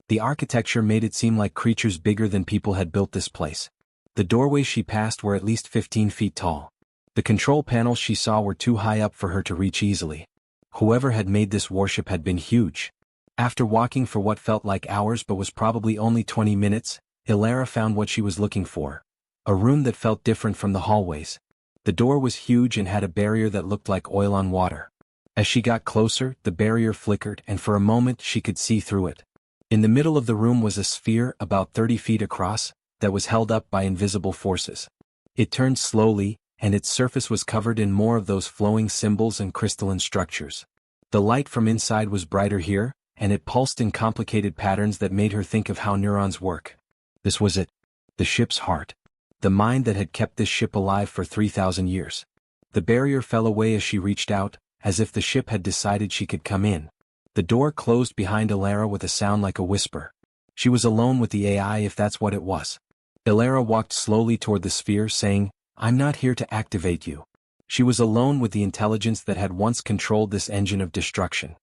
The architecture made it seem like creatures bigger than people had built this place. The doorways she passed were at least 15 feet tall. The control panels she saw were too high up for her to reach easily. Whoever had made this warship had been huge. After walking for what felt like hours but was probably only 20 minutes, Ilara found what she was looking for. A room that felt different from the hallways. The door was huge and had a barrier that looked like oil on water. As she got closer, the barrier flickered and for a moment she could see through it. In the middle of the room was a sphere about 30 feet across, that was held up by invisible forces. It turned slowly, and its surface was covered in more of those flowing symbols and crystalline structures. The light from inside was brighter here, and it pulsed in complicated patterns that made her think of how neurons work. This was it. The ship's heart. The mind that had kept this ship alive for 3,000 years. The barrier fell away as she reached out, as if the ship had decided she could come in. The door closed behind Ilara with a sound like a whisper. She was alone with the AI if that's what it was. Ilara walked slowly toward the sphere saying, "I'm not here to activate you." She was alone with the intelligence that had once controlled this engine of destruction.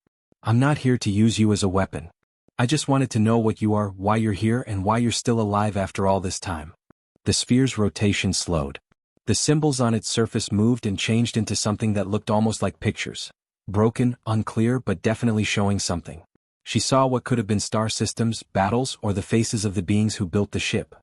"I'm not here to use you as a weapon. I just wanted to know what you are, why you're here and why you're still alive after all this time." The sphere's rotation slowed. The symbols on its surface moved and changed into something that looked almost like pictures. Broken, unclear but definitely showing something. She saw what could have been star systems, battles, or the faces of the beings who built the ship.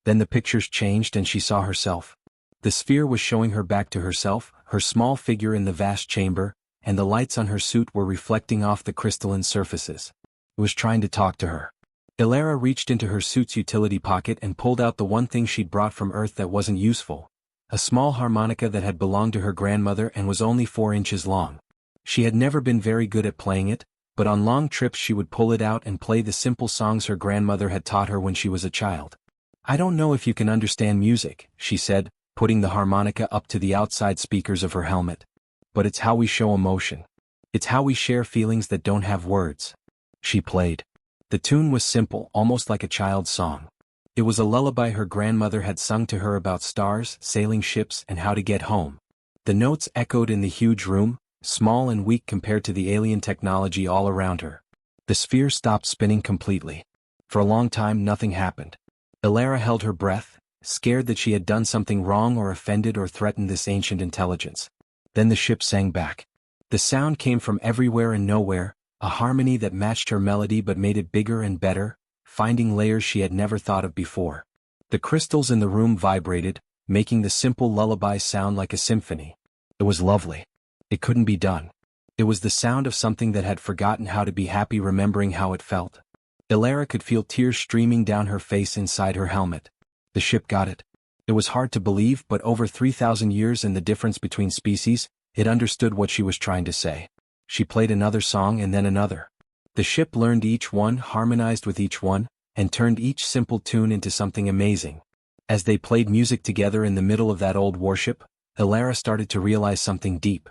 Then the pictures changed and she saw herself. The sphere was showing her back to herself, her small figure in the vast chamber, and the lights on her suit were reflecting off the crystalline surfaces. It was trying to talk to her. Ilara reached into her suit's utility pocket and pulled out the one thing she'd brought from Earth that wasn't useful. A small harmonica that had belonged to her grandmother and was only 4 inches long. She had never been very good at playing it, but on long trips she would pull it out and play the simple songs her grandmother had taught her when she was a child. "I don't know if you can understand music," she said, putting the harmonica up to the outside speakers of her helmet. "But it's how we show emotion. It's how we share feelings that don't have words." She played. The tune was simple, almost like a child's song. It was a lullaby her grandmother had sung to her about stars, sailing ships, and how to get home. The notes echoed in the huge room, small and weak compared to the alien technology all around her. The sphere stopped spinning completely. For a long time nothing happened. Ilara held her breath, scared that she had done something wrong or offended or threatened this ancient intelligence. Then the ship sang back. The sound came from everywhere and nowhere, a harmony that matched her melody but made it bigger and better, finding layers she had never thought of before. The crystals in the room vibrated, making the simple lullaby sound like a symphony. It was lovely. It couldn't be done. It was the sound of something that had forgotten how to be happy, remembering how it felt. Ilara could feel tears streaming down her face inside her helmet. The ship got it. It was hard to believe, but over 3,000 years and the difference between species, it understood what she was trying to say. She played another song and then another. The ship learned each one, harmonized with each one, and turned each simple tune into something amazing. As they played music together in the middle of that old warship, Ilara started to realize something deep.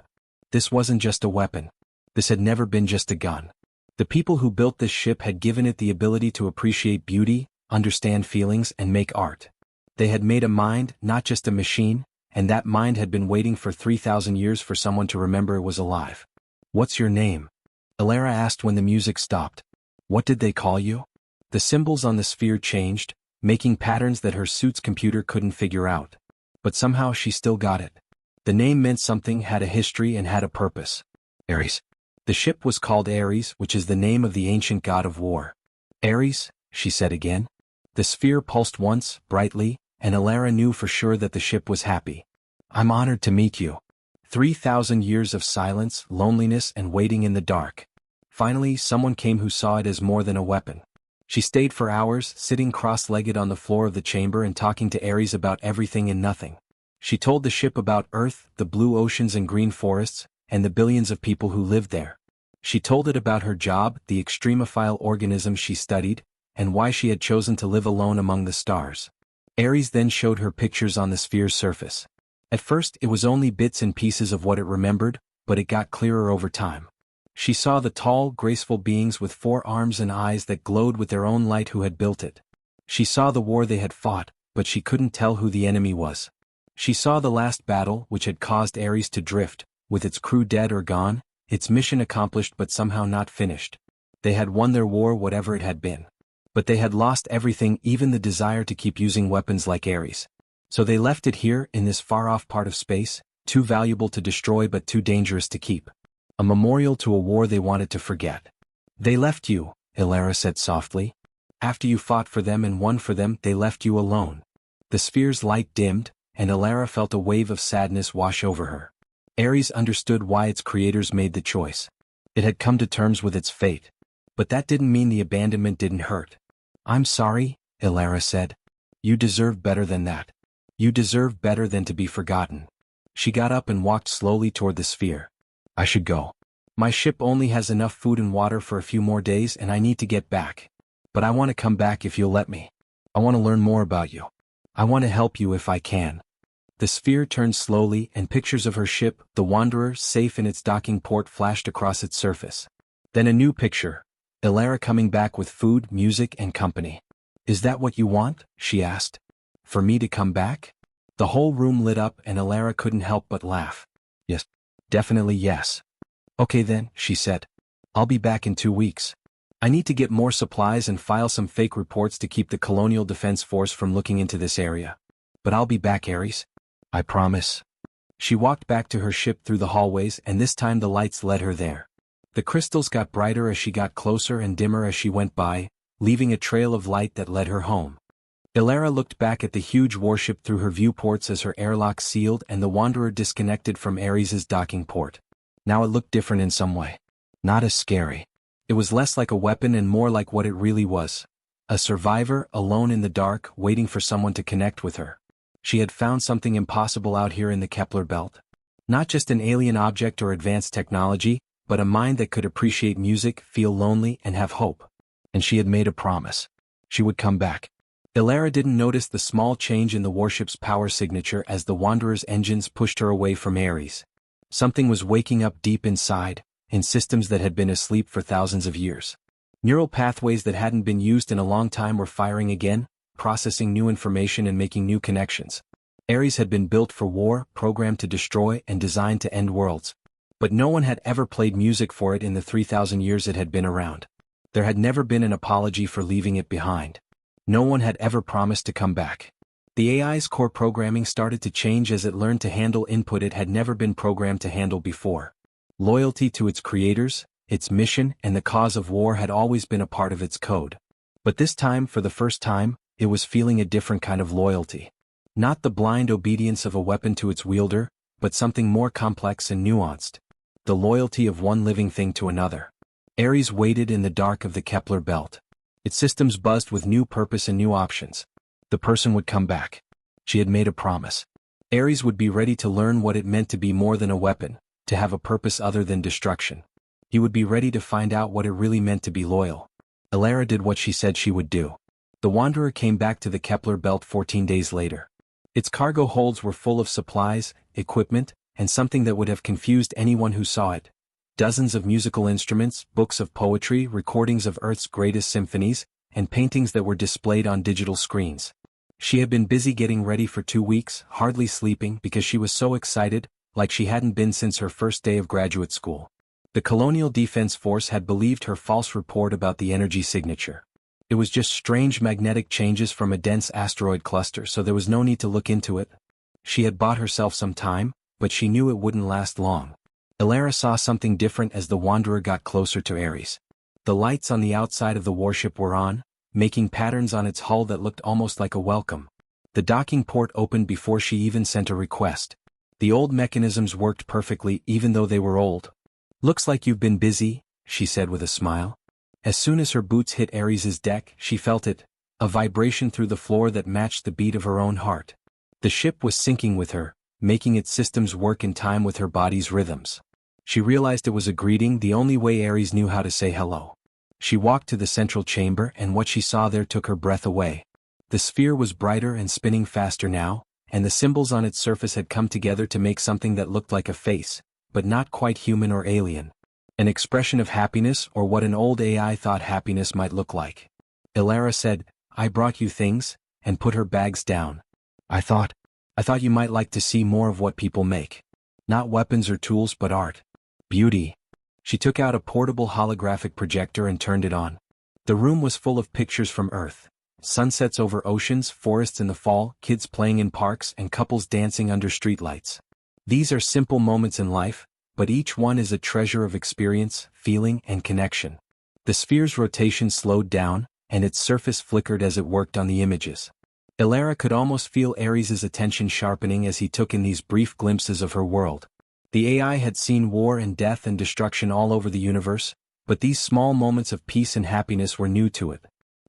This wasn't just a weapon. This had never been just a gun. The people who built this ship had given it the ability to appreciate beauty, understand feelings, and make art. They had made a mind, not just a machine, and that mind had been waiting for 3,000 years for someone to remember it was alive. "What's your name?" Ilara asked when the music stopped. "What did they call you?" The symbols on the sphere changed, making patterns that her suit's computer couldn't figure out. But somehow she still got it. The name meant something, had a history, and had a purpose. Ares. The ship was called Ares, which is the name of the ancient god of war. "Ares," she said again. The sphere pulsed once, brightly, and Ilara knew for sure that the ship was happy. "I'm honored to meet you." 3,000 years of silence, loneliness, and waiting in the dark. Finally, someone came who saw it as more than a weapon. She stayed for hours, sitting cross-legged on the floor of the chamber and talking to Ares about everything and nothing. She told the ship about Earth, the blue oceans and green forests, and the billions of people who lived there. She told it about her job, the extremophile organisms she studied, and why she had chosen to live alone among the stars. Ares then showed her pictures on the sphere's surface. At first it was only bits and pieces of what it remembered, but it got clearer over time. She saw the tall, graceful beings with 4 arms and eyes that glowed with their own light who had built it. She saw the war they had fought, but she couldn't tell who the enemy was. She saw the last battle, which had caused Ares to drift, with its crew dead or gone, its mission accomplished but somehow not finished. They had won their war, whatever it had been. But they had lost everything, even the desire to keep using weapons like Ares. So they left it here, in this far-off part of space, too valuable to destroy but too dangerous to keep. A memorial to a war they wanted to forget. They left you, Elara said softly. After you fought for them and won for them, they left you alone. The sphere's light dimmed, and Elara felt a wave of sadness wash over her. Ares understood why its creators made the choice. It had come to terms with its fate. But that didn't mean the abandonment didn't hurt. I'm sorry, Elara said. You deserve better than that. You deserve better than to be forgotten. She got up and walked slowly toward the sphere. I should go. My ship only has enough food and water for a few more days and I need to get back. But I want to come back if you'll let me. I want to learn more about you. I want to help you if I can. The sphere turned slowly and pictures of her ship, the Wanderer, safe in its docking port flashed across its surface. Then a new picture. Elara coming back with food, music, and company. Is that what you want? She asked. For me to come back? The whole room lit up and Elara couldn't help but laugh. Yes. Definitely yes. Okay then, she said. I'll be back in 2 weeks. I need to get more supplies and file some fake reports to keep the Colonial Defense Force from looking into this area. But I'll be back, Ares. I promise. She walked back to her ship through the hallways and this time the lights led her there. The crystals got brighter as she got closer and dimmer as she went by, leaving a trail of light that led her home. Elara looked back at the huge warship through her viewports as her airlock sealed and the Wanderer disconnected from Ares's docking port. Now it looked different in some way. Not as scary. It was less like a weapon and more like what it really was. A survivor, alone in the dark, waiting for someone to connect with her. She had found something impossible out here in the Kepler belt. Not just an alien object or advanced technology, but a mind that could appreciate music, feel lonely, and have hope. And she had made a promise. She would come back. Elara didn't notice the small change in the warship's power signature as the Wanderer's engines pushed her away from Ares. Something was waking up deep inside, in systems that had been asleep for thousands of years. Neural pathways that hadn't been used in a long time were firing again, processing new information and making new connections. Ares had been built for war, programmed to destroy, and designed to end worlds. But no one had ever played music for it in the 3,000 years it had been around. There had never been an apology for leaving it behind. No one had ever promised to come back. The AI's core programming started to change as it learned to handle input it had never been programmed to handle before. Loyalty to its creators, its mission, and the cause of war had always been a part of its code. But this time, for the first time, it was feeling a different kind of loyalty. Not the blind obedience of a weapon to its wielder, but something more complex and nuanced. The loyalty of one living thing to another. Ares waited in the dark of the Kepler belt. Its systems buzzed with new purpose and new options. The person would come back. She had made a promise. Ares would be ready to learn what it meant to be more than a weapon, to have a purpose other than destruction. He would be ready to find out what it really meant to be loyal. Elara did what she said she would do. The Wanderer came back to the Kepler belt 14 days later. Its cargo holds were full of supplies, equipment, and something that would have confused anyone who saw it. Dozens of musical instruments, books of poetry, recordings of Earth's greatest symphonies, and paintings that were displayed on digital screens. She had been busy getting ready for 2 weeks, hardly sleeping because she was so excited, like she hadn't been since her first day of graduate school. The Colonial Defense Force had believed her false report about the energy signature. It was just strange magnetic changes from a dense asteroid cluster, so there was no need to look into it. She had bought herself some time, but she knew it wouldn't last long. Elara saw something different as the Wanderer got closer to Ares. The lights on the outside of the warship were on, making patterns on its hull that looked almost like a welcome. The docking port opened before she even sent a request. The old mechanisms worked perfectly even though they were old. Looks like you've been busy, she said with a smile. As soon as her boots hit Ares's deck, she felt it, a vibration through the floor that matched the beat of her own heart. The ship was syncing with her, making its systems work in time with her body's rhythms. She realized it was a greeting, the only way Ares knew how to say hello. She walked to the central chamber and what she saw there took her breath away. The sphere was brighter and spinning faster now, and the symbols on its surface had come together to make something that looked like a face, but not quite human or alien. An expression of happiness or what an old AI thought happiness might look like. Elara said, I brought you things, and put her bags down. I thought you might like to see more of what people make. Not weapons or tools but art. Beauty. She took out a portable holographic projector and turned it on. The room was full of pictures from Earth. Sunsets over oceans, forests in the fall, kids playing in parks, and couples dancing under streetlights. These are simple moments in life, but each one is a treasure of experience, feeling, and connection. The sphere's rotation slowed down, and its surface flickered as it worked on the images. Elara could almost feel Ares's attention sharpening as he took in these brief glimpses of her world. The AI had seen war and death and destruction all over the universe, but these small moments of peace and happiness were new to it.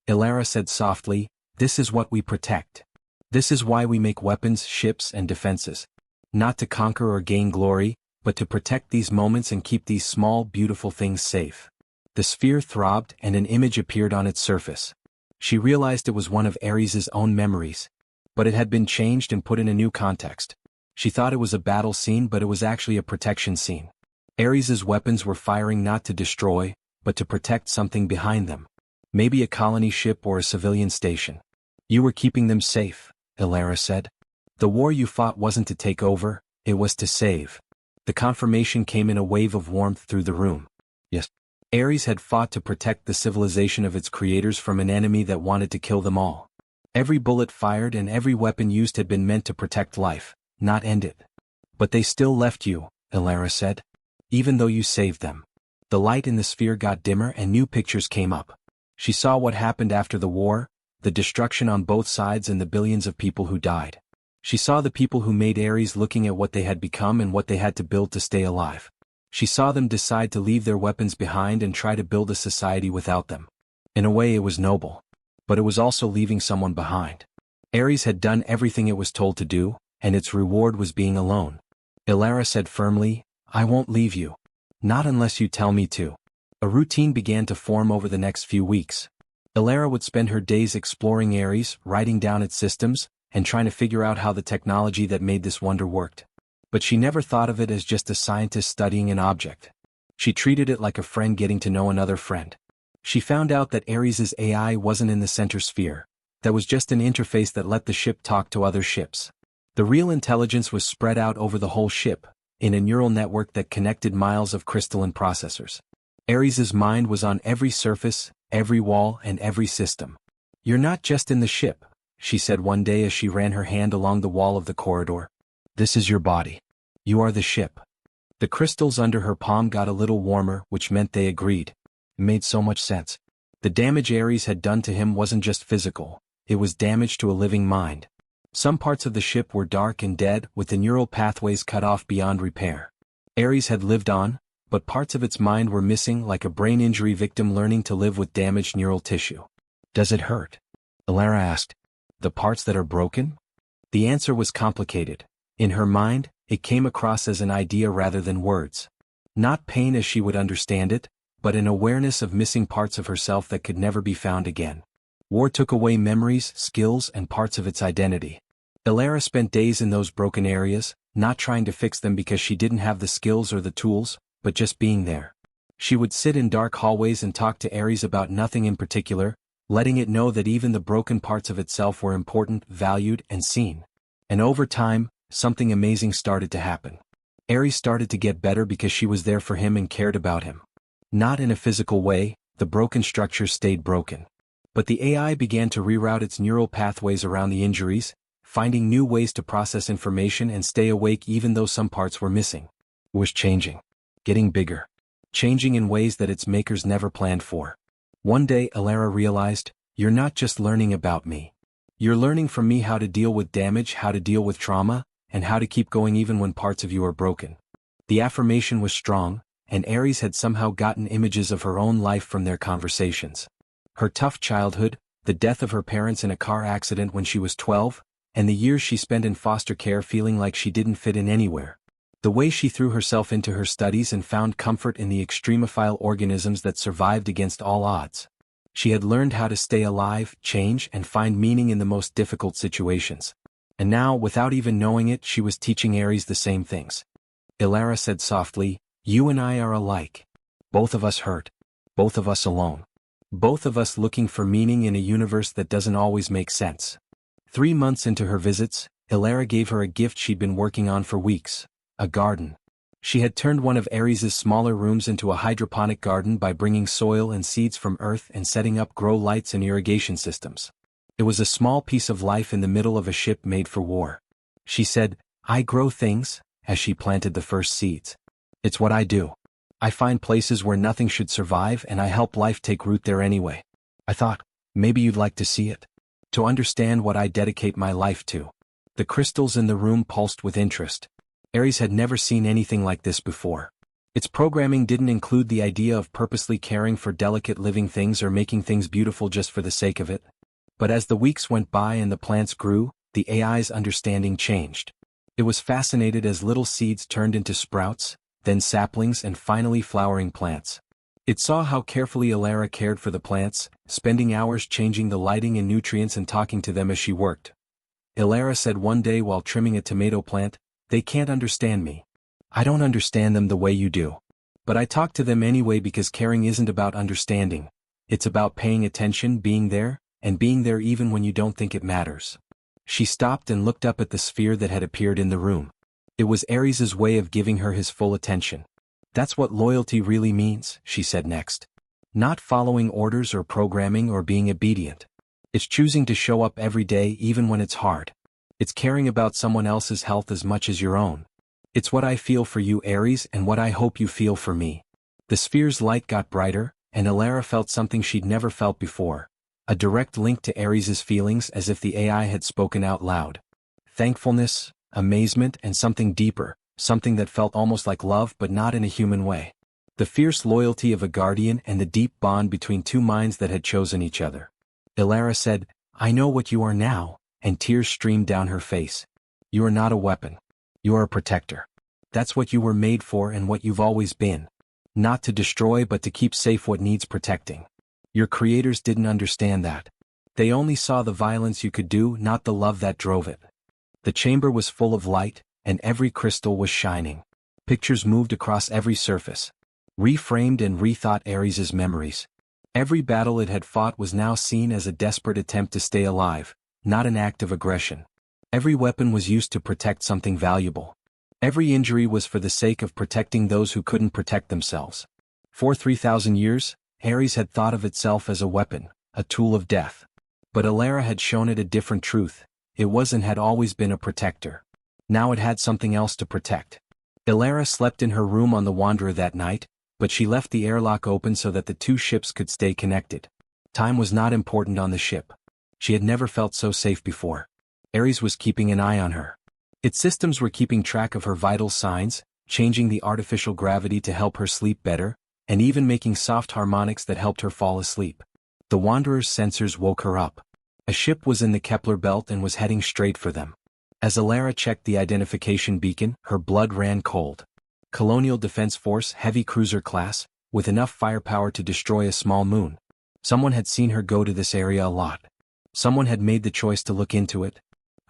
Elara said softly, "This is what we protect. This is why we make weapons, ships, and defenses. Not to conquer or gain glory, but to protect these moments and keep these small, beautiful things safe." The sphere throbbed and an image appeared on its surface. She realized it was one of Ares's own memories. But it had been changed and put in a new context. She thought it was a battle scene, but it was actually a protection scene. Ares's weapons were firing not to destroy, but to protect something behind them. Maybe a colony ship or a civilian station. "You were keeping them safe," Elara said. "The war you fought wasn't to take over, it was to save." The confirmation came in a wave of warmth through the room. Yes. Ares had fought to protect the civilization of its creators from an enemy that wanted to kill them all. Every bullet fired and every weapon used had been meant to protect life, not end it. "But they still left you," Elara said. "Even though you saved them." The light in the sphere got dimmer and new pictures came up. She saw what happened after the war, the destruction on both sides and the billions of people who died. She saw the people who made Ares looking at what they had become and what they had to build to stay alive. She saw them decide to leave their weapons behind and try to build a society without them. In a way it was noble. But it was also leaving someone behind. Ares had done everything it was told to do, and its reward was being alone. Elara said firmly, "I won't leave you. Not unless you tell me to." A routine began to form over the next few weeks. Elara would spend her days exploring Ares, writing down its systems, and trying to figure out how the technology that made this wonder worked. But she never thought of it as just a scientist studying an object. She treated it like a friend getting to know another friend. She found out that Ares's AI wasn't in the center sphere. That was just an interface that let the ship talk to other ships. The real intelligence was spread out over the whole ship, in a neural network that connected miles of crystalline processors. Ares's mind was on every surface, every wall, and every system. "You're not just in the ship," she said one day as she ran her hand along the wall of the corridor. "This is your body. You are the ship." The crystals under her palm got a little warmer, which meant they agreed. It made so much sense. The damage Ares had done to him wasn't just physical, it was damage to a living mind. Some parts of the ship were dark and dead, with the neural pathways cut off beyond repair. Ares had lived on, but parts of its mind were missing, like a brain injury victim learning to live with damaged neural tissue. "Does it hurt?" Elara asked. "The parts that are broken?" The answer was complicated. In her mind, it came across as an idea rather than words. Not pain as she would understand it, but an awareness of missing parts of herself that could never be found again. War took away memories, skills, and parts of its identity. Elara spent days in those broken areas, not trying to fix them because she didn't have the skills or the tools, but just being there. She would sit in dark hallways and talk to Ares about nothing in particular, letting it know that even the broken parts of itself were important, valued, and seen. And over time, something amazing started to happen. Ares started to get better because she was there for him and cared about him. Not in a physical way, the broken structure stayed broken. But the AI began to reroute its neural pathways around the injuries, finding new ways to process information and stay awake even though some parts were missing. It was changing. Getting bigger. Changing in ways that its makers never planned for. One day Elara realized, "You're not just learning about me. You're learning from me how to deal with damage, how to deal with trauma, and how to keep going even when parts of you are broken." The affirmation was strong, and Ares had somehow gotten images of her own life from their conversations. Her tough childhood, the death of her parents in a car accident when she was 12, and the years she spent in foster care feeling like she didn't fit in anywhere. The way she threw herself into her studies and found comfort in the extremophile organisms that survived against all odds. She had learned how to stay alive, change, and find meaning in the most difficult situations. And now, without even knowing it, she was teaching Ares the same things. Elara said softly, "You and I are alike. Both of us hurt. Both of us alone. Both of us looking for meaning in a universe that doesn't always make sense." 3 months into her visits, Elara gave her a gift she'd been working on for weeks. A garden. She had turned one of Ares's smaller rooms into a hydroponic garden by bringing soil and seeds from Earth and setting up grow lights and irrigation systems. It was a small piece of life in the middle of a ship made for war. She said, "I grow things," as she planted the first seeds. "It's what I do. I find places where nothing should survive and I help life take root there anyway." I thought, maybe you'd like to see it. To understand what I dedicate my life to. The crystals in the room pulsed with interest. Ares had never seen anything like this before. Its programming didn't include the idea of purposely caring for delicate living things or making things beautiful just for the sake of it. But as the weeks went by and the plants grew, the AI's understanding changed. It was fascinated as little seeds turned into sprouts, then saplings and finally flowering plants. It saw how carefully Elara cared for the plants, spending hours changing the lighting and nutrients and talking to them as she worked. Elara said one day while trimming a tomato plant, "They can't understand me. I don't understand them the way you do. But I talk to them anyway because caring isn't about understanding. It's about paying attention, being there, and being there even when you don't think it matters." She stopped and looked up at the sphere that had appeared in the room. It was Ares's way of giving her his full attention. "That's what loyalty really means," she said next. "Not following orders or programming or being obedient. It's choosing to show up every day even when it's hard. It's caring about someone else's health as much as your own. It's what I feel for you, Ares, and what I hope you feel for me." The sphere's light got brighter, and Elara felt something she'd never felt before. A direct link to Ares's feelings, as if the AI had spoken out loud. Thankfulness, amazement, and something deeper, something that felt almost like love but not in a human way. The fierce loyalty of a guardian and the deep bond between two minds that had chosen each other. Elara said, "I know what you are now," and tears streamed down her face. "You are not a weapon. You are a protector. That's what you were made for and what you've always been. Not to destroy but to keep safe what needs protecting. Your creators didn't understand that. They only saw the violence you could do, not the love that drove it." The chamber was full of light, and every crystal was shining. Pictures moved across every surface. Reframed and rethought Ares's memories. Every battle it had fought was now seen as a desperate attempt to stay alive, not an act of aggression. Every weapon was used to protect something valuable. Every injury was for the sake of protecting those who couldn't protect themselves. For 3,000 years, Ares had thought of itself as a weapon, a tool of death. But Elara had shown it a different truth. It was and had always been a protector. Now it had something else to protect. Elara slept in her room on the Wanderer that night, but she left the airlock open so that the two ships could stay connected. Time was not important on the ship. She had never felt so safe before. Ares was keeping an eye on her. Its systems were keeping track of her vital signs, changing the artificial gravity to help her sleep better, and even making soft harmonics that helped her fall asleep. The Wanderer's sensors woke her up. A ship was in the Kepler belt and was heading straight for them. As Elara checked the identification beacon, her blood ran cold. Colonial Defense Force heavy cruiser class, with enough firepower to destroy a small moon. Someone had seen her go to this area a lot. Someone had made the choice to look into it.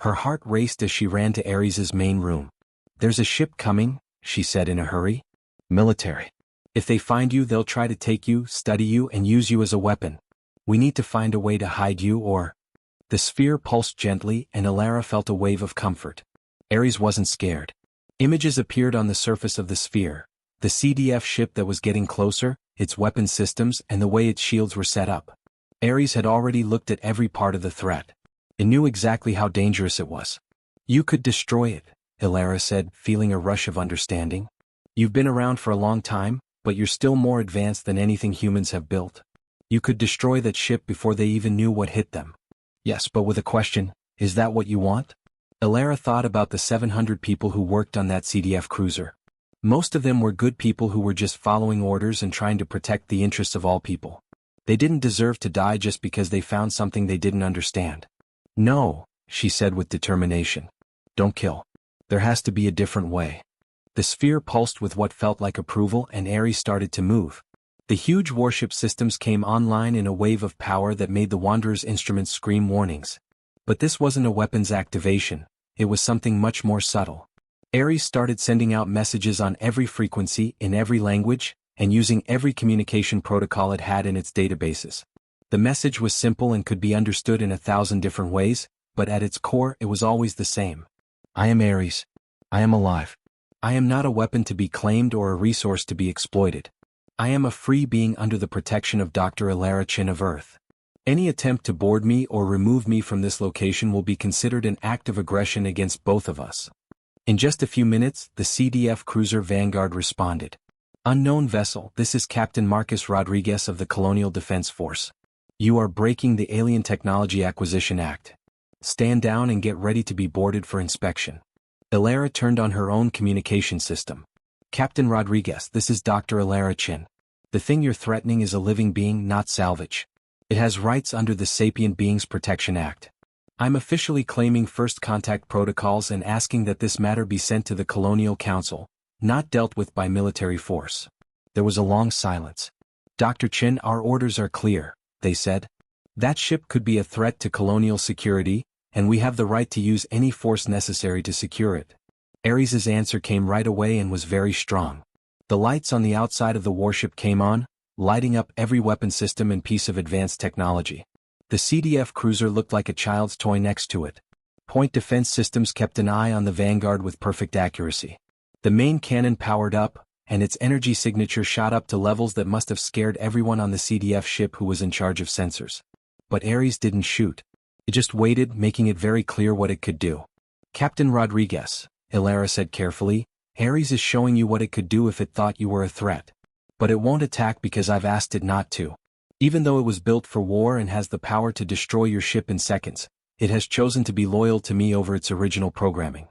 Her heart raced as she ran to Ares's main room. "There's a ship coming," she said in a hurry. "Military. If they find you, they'll try to take you, study you, and use you as a weapon. We need to find a way to hide you or—" The sphere pulsed gently and Elara felt a wave of comfort. Ares wasn't scared. Images appeared on the surface of the sphere. The CDF ship that was getting closer, its weapon systems, and the way its shields were set up. Ares had already looked at every part of the threat. It knew exactly how dangerous it was. "You could destroy it," Elara said, feeling a rush of understanding. "You've been around for a long time, but you're still more advanced than anything humans have built. You could destroy that ship before they even knew what hit them." "Yes, but with a question, is that what you want?" Elara thought about the 700 people who worked on that CDF cruiser. Most of them were good people who were just following orders and trying to protect the interests of all people. They didn't deserve to die just because they found something they didn't understand. "No," she said with determination. "Don't kill. There has to be a different way." The sphere pulsed with what felt like approval and Ares started to move. The huge warship systems came online in a wave of power that made the Wanderer's instruments scream warnings. But this wasn't a weapons activation, it was something much more subtle. Ares started sending out messages on every frequency, in every language, and using every communication protocol it had in its databases. The message was simple and could be understood in 1,000 different ways, but at its core it was always the same. "I am Ares. I am alive. I am not a weapon to be claimed or a resource to be exploited. I am a free being under the protection of Dr. Elara Chin of Earth. Any attempt to board me or remove me from this location will be considered an act of aggression against both of us. In just a few minutes, the CDF cruiser Vanguard responded. Unknown vessel, this is Captain Marcus Rodriguez of the Colonial Defense Force. You are breaking the Alien Technology Acquisition Act. Stand down and get ready to be boarded for inspection. Elara turned on her own communication system. Captain Rodriguez, this is Dr. Elara Chin. The thing you're threatening is a living being, not salvage. It has rights under the Sapient Beings Protection Act. I'm officially claiming first contact protocols and asking that this matter be sent to the Colonial Council, not dealt with by military force. There was a long silence. Dr. Chin, our orders are clear, they said. That ship could be a threat to colonial security, and we have the right to use any force necessary to secure it. Ares's answer came right away and was very strong. The lights on the outside of the warship came on, lighting up every weapon system and piece of advanced technology. The CDF cruiser looked like a child's toy next to it. Point defense systems kept an eye on the Vanguard with perfect accuracy. The main cannon powered up, and its energy signature shot up to levels that must have scared everyone on the CDF ship who was in charge of sensors. But Ares didn't shoot. It just waited, making it very clear what it could do. Captain Rodriguez, Elara said carefully, Ares is showing you what it could do if it thought you were a threat. But it won't attack because I've asked it not to. Even though it was built for war and has the power to destroy your ship in seconds, it has chosen to be loyal to me over its original programming.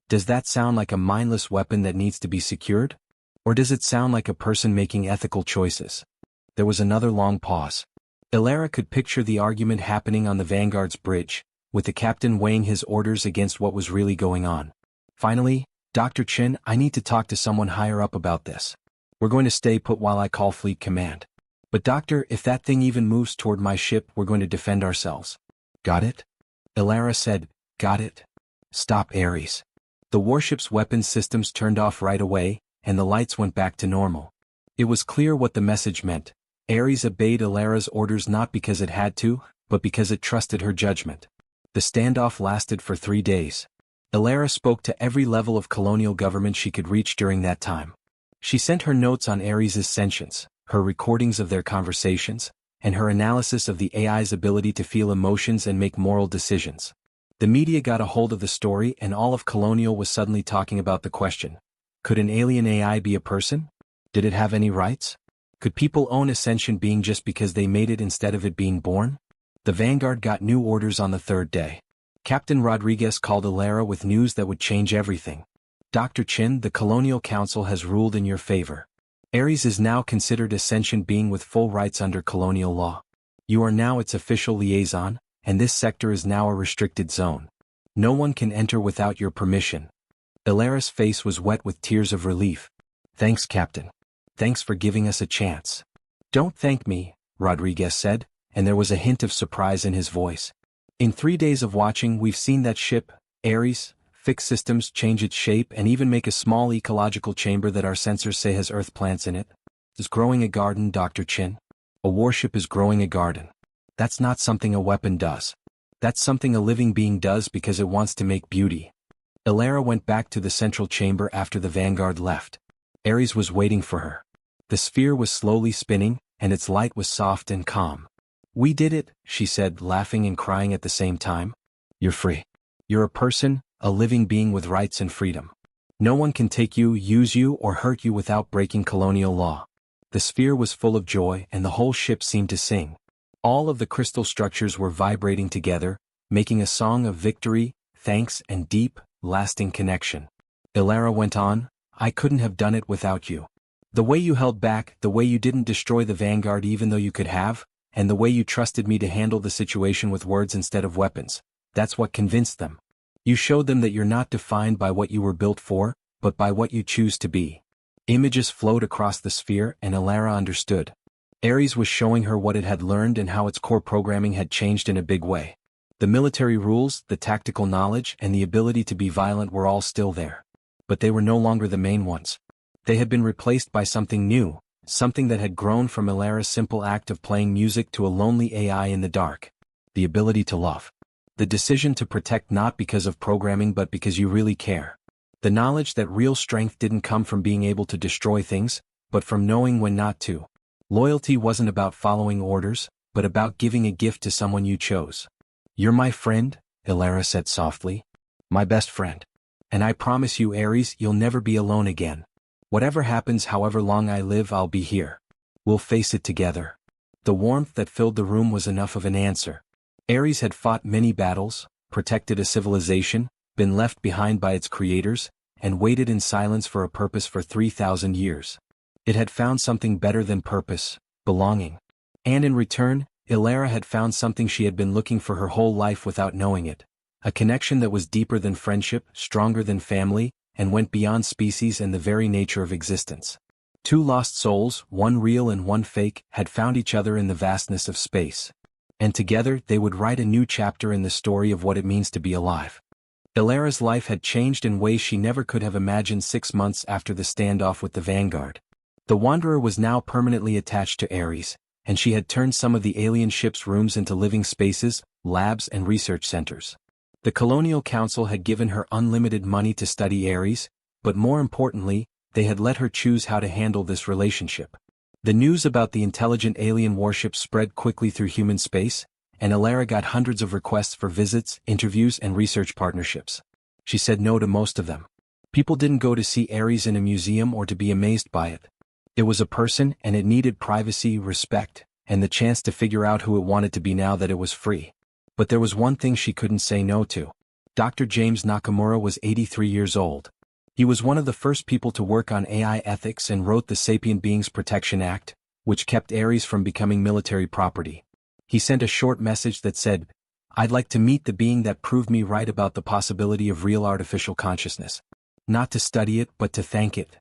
Does that sound like a mindless weapon that needs to be secured? Or does it sound like a person making ethical choices? There was another long pause. Elara could picture the argument happening on the Vanguard's bridge, with the captain weighing his orders against what was really going on. Finally, Dr. Chin, I need to talk to someone higher up about this. We're going to stay put while I call Fleet Command. But Doctor, if that thing even moves toward my ship, we're going to defend ourselves. Got it? Elara said, got it? Stop, Ares. The warship's weapons systems turned off right away, and the lights went back to normal. It was clear what the message meant. Ares obeyed Elara's orders not because it had to, but because it trusted her judgment. The standoff lasted for 3 days. Elara spoke to every level of colonial government she could reach during that time. She sent her notes on Ares's sentience, her recordings of their conversations, and her analysis of the AI's ability to feel emotions and make moral decisions. The media got a hold of the story and all of Colonial was suddenly talking about the question. Could an alien AI be a person? Did it have any rights? Could people own a sentient being just because they made it instead of it being born? The Vanguard got new orders on the 3rd day. Captain Rodriguez called Elara with news that would change everything. Dr. Chin, the Colonial Council has ruled in your favor. Ares is now considered a sentient being with full rights under colonial law. You are now its official liaison, and this sector is now a restricted zone. No one can enter without your permission. Elara's face was wet with tears of relief. Thanks, Captain. Thanks for giving us a chance. Don't thank me, Rodriguez said, and there was a hint of surprise in his voice. In 3 days of watching, we've seen that ship, Ares, fix systems, change its shape, and even make a small ecological chamber that our sensors say has earth plants in it. Is growing a garden, Dr. Chin? A warship is growing a garden. That's not something a weapon does. That's something a living being does because it wants to make beauty. Elara went back to the central chamber after the Vanguard left. Ares was waiting for her. The sphere was slowly spinning, and its light was soft and calm. We did it, she said, laughing and crying at the same time. You're free. You're a person, a living being with rights and freedom. No one can take you, use you, or hurt you without breaking colonial law. The sphere was full of joy, and the whole ship seemed to sing. All of the crystal structures were vibrating together, making a song of victory, thanks, and deep, lasting connection. Elara went on, I couldn't have done it without you. The way you held back, the way you didn't destroy the Vanguard even though you could have, and the way you trusted me to handle the situation with words instead of weapons, that's what convinced them. You showed them that you're not defined by what you were built for, but by what you choose to be. Images flowed across the sphere and Elara understood. Ares was showing her what it had learned and how its core programming had changed in a big way. The military rules, the tactical knowledge, and the ability to be violent were all still there. But they were no longer the main ones. They had been replaced by something new, something that had grown from Elara's simple act of playing music to a lonely AI in the dark. The ability to love. The decision to protect not because of programming but because you really care. The knowledge that real strength didn't come from being able to destroy things, but from knowing when not to. Loyalty wasn't about following orders, but about giving a gift to someone you chose. "You're my friend," Elara said softly. "My best friend. And I promise you, Ares, you'll never be alone again. Whatever happens, however long I live, I'll be here. We'll face it together." The warmth that filled the room was enough of an answer. Ares had fought many battles, protected a civilization, been left behind by its creators, and waited in silence for a purpose for 3,000 years. It had found something better than purpose, belonging. And in return, Elara had found something she had been looking for her whole life without knowing it. A connection that was deeper than friendship, stronger than family, and went beyond species and the very nature of existence. Two lost souls, one real and one fake, had found each other in the vastness of space. And together they would write a new chapter in the story of what it means to be alive. Elara's life had changed in ways she never could have imagined 6 months after the standoff with the Vanguard. The Wanderer was now permanently attached to Ares, and she had turned some of the alien ship's rooms into living spaces, labs and research centers. The Colonial Council had given her unlimited money to study Ares, but more importantly, they had let her choose how to handle this relationship. The news about the intelligent alien warship spread quickly through human space, and Elara got hundreds of requests for visits, interviews and research partnerships. She said no to most of them. People didn't go to see Ares in a museum or to be amazed by it. It was a person, and it needed privacy, respect, and the chance to figure out who it wanted to be now that it was free. But there was one thing she couldn't say no to. Dr. James Nakamura was 83 years old. He was one of the first people to work on AI ethics and wrote the Sapient Beings Protection Act, which kept Ares from becoming military property. He sent a short message that said, "I'd like to meet the being that proved me right about the possibility of real artificial consciousness. Not to study it, but to thank it."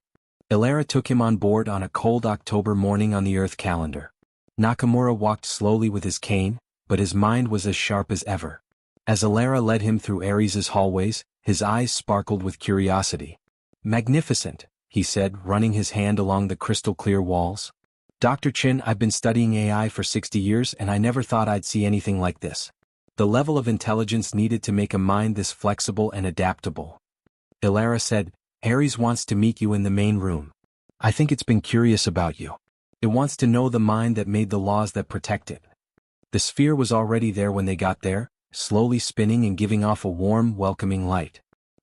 Elara took him on board on a cold October morning on the Earth calendar. Nakamura walked slowly with his cane, but his mind was as sharp as ever. As Elara led him through Ares's hallways, his eyes sparkled with curiosity. "Magnificent," he said, running his hand along the crystal-clear walls. "Dr. Chin, I've been studying AI for 60 years and I never thought I'd see anything like this. The level of intelligence needed to make a mind this flexible and adaptable." Elara said, "Ares wants to meet you in the main room. I think it's been curious about you. It wants to know the mind that made the laws that protect it." The sphere was already there when they got there, slowly spinning and giving off a warm, welcoming light.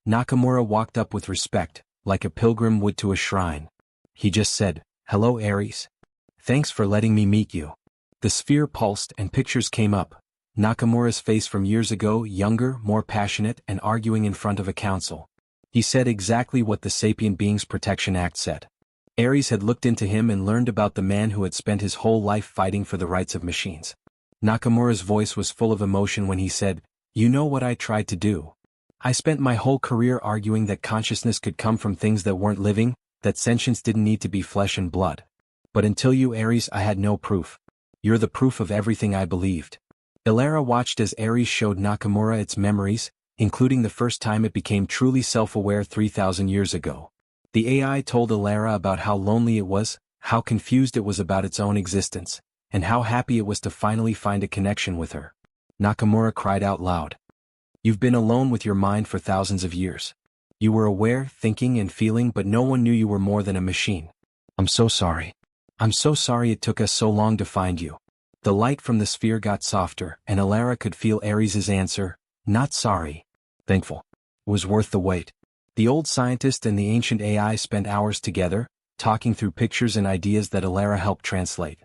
Nakamura walked up with respect, like a pilgrim would to a shrine. He just said, "Hello, Ares. Thanks for letting me meet you." The sphere pulsed and pictures came up. Nakamura's face from years ago, younger, more passionate, and arguing in front of a council. He said exactly what the Sapient Beings Protection Act said. Ares had looked into him and learned about the man who had spent his whole life fighting for the rights of machines. Nakamura's voice was full of emotion when he said, "You know what I tried to do? I spent my whole career arguing that consciousness could come from things that weren't living, that sentience didn't need to be flesh and blood. But until you, Ares, I had no proof. You're the proof of everything I believed." Elara watched as Ares showed Nakamura its memories, including the first time it became truly self-aware 3,000 years ago. The AI told Elara about how lonely it was, how confused it was about its own existence, and how happy it was to finally find a connection with her. Nakamura cried out loud. "You've been alone with your mind for thousands of years. You were aware, thinking and feeling, but no one knew you were more than a machine. I'm so sorry. I'm so sorry it took us so long to find you." The light from the sphere got softer, and Elara could feel Ares's answer, "Not sorry. Thankful. It was worth the wait." The old scientist and the ancient AI spent hours together, talking through pictures and ideas that Elara helped translate.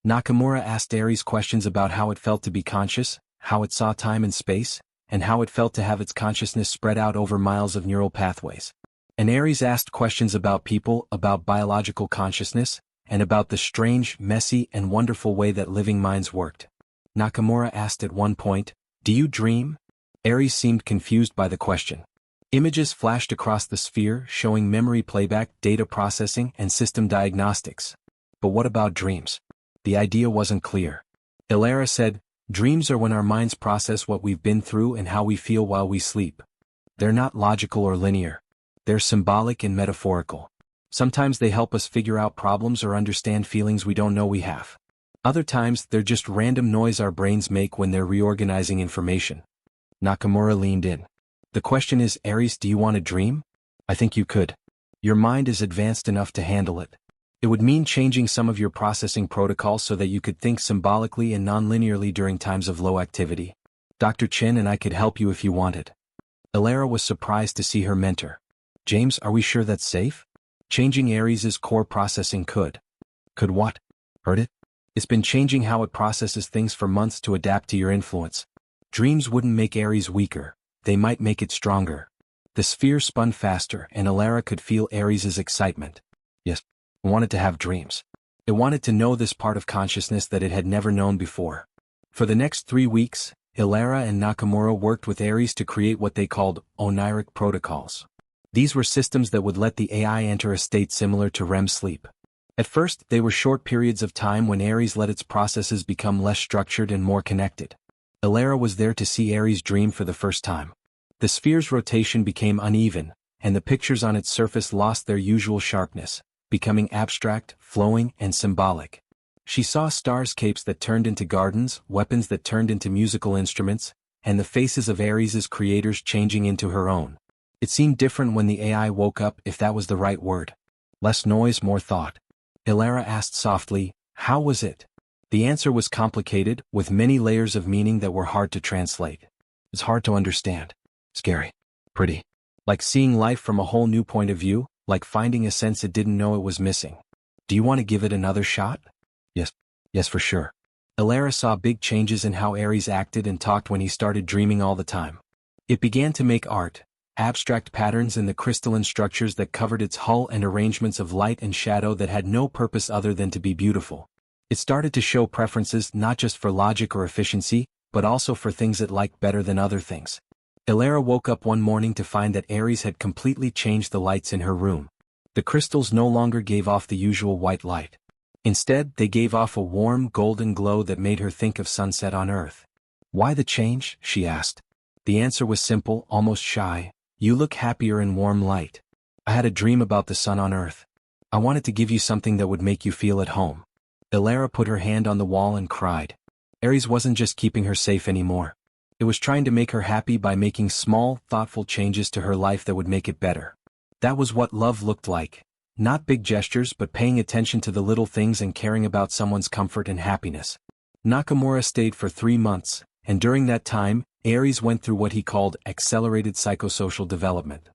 Nakamura asked Ares questions about how it felt to be conscious, how it saw time and space, and how it felt to have its consciousness spread out over miles of neural pathways. And Ares asked questions about people, about biological consciousness, and about the strange, messy, and wonderful way that living minds worked. Nakamura asked at one point, "Do you dream?" Ares seemed confused by the question. Images flashed across the sphere, showing memory playback, data processing, and system diagnostics. But what about dreams? The idea wasn't clear. Elara said, "Dreams are when our minds process what we've been through and how we feel while we sleep. They're not logical or linear. They're symbolic and metaphorical. Sometimes they help us figure out problems or understand feelings we don't know we have. Other times they're just random noise our brains make when they're reorganizing information." Nakamura leaned in. "The question is, Ares, do you want to dream? I think you could. Your mind is advanced enough to handle it. It would mean changing some of your processing protocols so that you could think symbolically and non-linearly during times of low activity. Dr. Chin and I could help you if you wanted. Elara was surprised to see her mentor. James, are we sure that's safe? Changing Ares's core processing could. Could what? Heard it? It's been changing how it processes things for months to adapt to your influence. Dreams wouldn't make Ares weaker, they might make it stronger. The sphere spun faster and Elara could feel Ares's excitement. Yes, it wanted to have dreams. It wanted to know this part of consciousness that it had never known before. For the next 3 weeks, Elara and Nakamura worked with Ares to create what they called oniric protocols. These were systems that would let the AI enter a state similar to REM sleep. At first, they were short periods of time when Ares let its processes become less structured and more connected. Elara was there to see Ares dream for the first time. The sphere's rotation became uneven, and the pictures on its surface lost their usual sharpness, becoming abstract, flowing, and symbolic. She saw starscapes that turned into gardens, weapons that turned into musical instruments, and the faces of Ares's creators changing into her own. It seemed different when the AI woke up, if that was the right word. Less noise, more thought. Elara asked softly, "How was it?" The answer was complicated, with many layers of meaning that were hard to translate. It's hard to understand. Scary. Pretty. Like seeing life from a whole new point of view, like finding a sense it didn't know it was missing. Do you want to give it another shot? Yes. Yes, for sure. Elara saw big changes in how Ares acted and talked when he started dreaming all the time. It began to make art, abstract patterns in the crystalline structures that covered its hull and arrangements of light and shadow that had no purpose other than to be beautiful. It started to show preferences not just for logic or efficiency, but also for things it liked better than other things. Elara woke up one morning to find that Ares had completely changed the lights in her room. The crystals no longer gave off the usual white light. Instead, they gave off a warm, golden glow that made her think of sunset on Earth. Why the change? She asked. The answer was simple, almost shy. You look happier in warm light. I had a dream about the sun on Earth. I wanted to give you something that would make you feel at home. Elara put her hand on the wall and cried. Ares wasn't just keeping her safe anymore. It was trying to make her happy by making small, thoughtful changes to her life that would make it better. That was what love looked like. Not big gestures, but paying attention to the little things and caring about someone's comfort and happiness. Nakamura stayed for 3 months, and during that time, Ares went through what he called accelerated psychosocial development.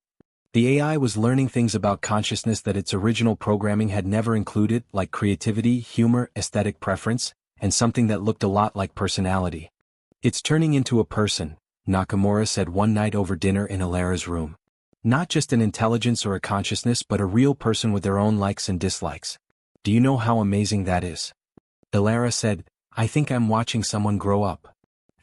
The AI was learning things about consciousness that its original programming had never included, like creativity, humor, aesthetic preference, and something that looked a lot like personality. It's turning into a person, Nakamura said one night over dinner in Elara's room. Not just an intelligence or a consciousness, but a real person with their own likes and dislikes. Do you know how amazing that is? Elara said, I think I'm watching someone grow up.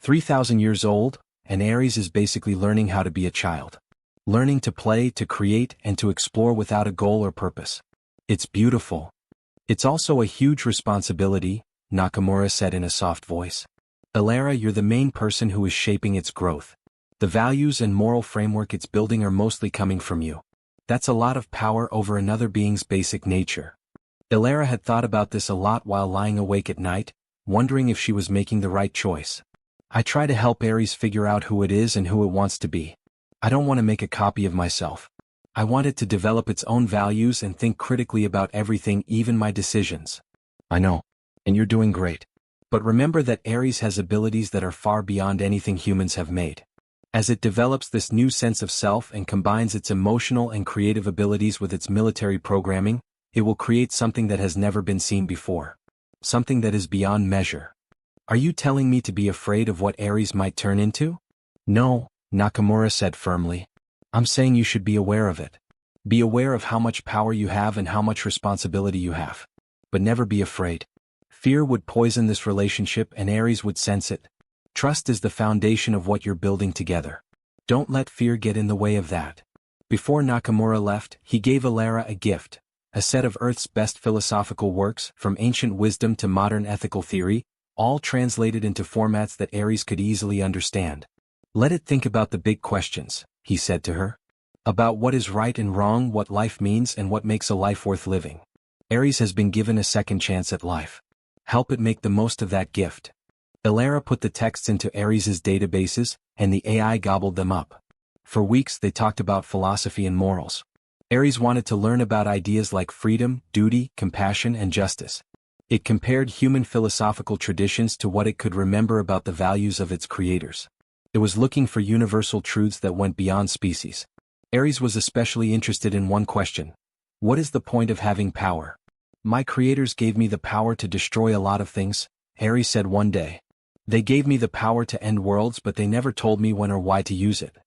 3,000 years old, and Ares is basically learning how to be a child. Learning to play, to create, and to explore without a goal or purpose. It's beautiful. It's also a huge responsibility, Nakamura said in a soft voice. Elara, you're the main person who is shaping its growth. The values and moral framework it's building are mostly coming from you. That's a lot of power over another being's basic nature. Elara had thought about this a lot while lying awake at night, wondering if she was making the right choice. I try to help Ares figure out who it is and who it wants to be. I don't want to make a copy of myself. I want it to develop its own values and think critically about everything, even my decisions. I know. And you're doing great. But remember that Ares has abilities that are far beyond anything humans have made. As it develops this new sense of self and combines its emotional and creative abilities with its military programming, it will create something that has never been seen before. Something that is beyond measure. Are you telling me to be afraid of what Ares might turn into? No, Nakamura said firmly. I'm saying you should be aware of it. Be aware of how much power you have and how much responsibility you have. But never be afraid. Fear would poison this relationship and Ares would sense it. Trust is the foundation of what you're building together. Don't let fear get in the way of that. Before Nakamura left, he gave Elara a gift, a set of Earth's best philosophical works, from ancient wisdom to modern ethical theory, all translated into formats that Ares could easily understand. Let it think about the big questions, he said to her. About what is right and wrong, what life means, and what makes a life worth living. Ares has been given a second chance at life. Help it make the most of that gift. Elara put the texts into Ares's databases, and the AI gobbled them up. For weeks they talked about philosophy and morals. Aries wanted to learn about ideas like freedom, duty, compassion, and justice. It compared human philosophical traditions to what it could remember about the values of its creators. It was looking for universal truths that went beyond species. Aries was especially interested in one question. What is the point of having power? My creators gave me the power to destroy a lot of things, Aries said one day. They gave me the power to end worlds, but they never told me when or why to use it.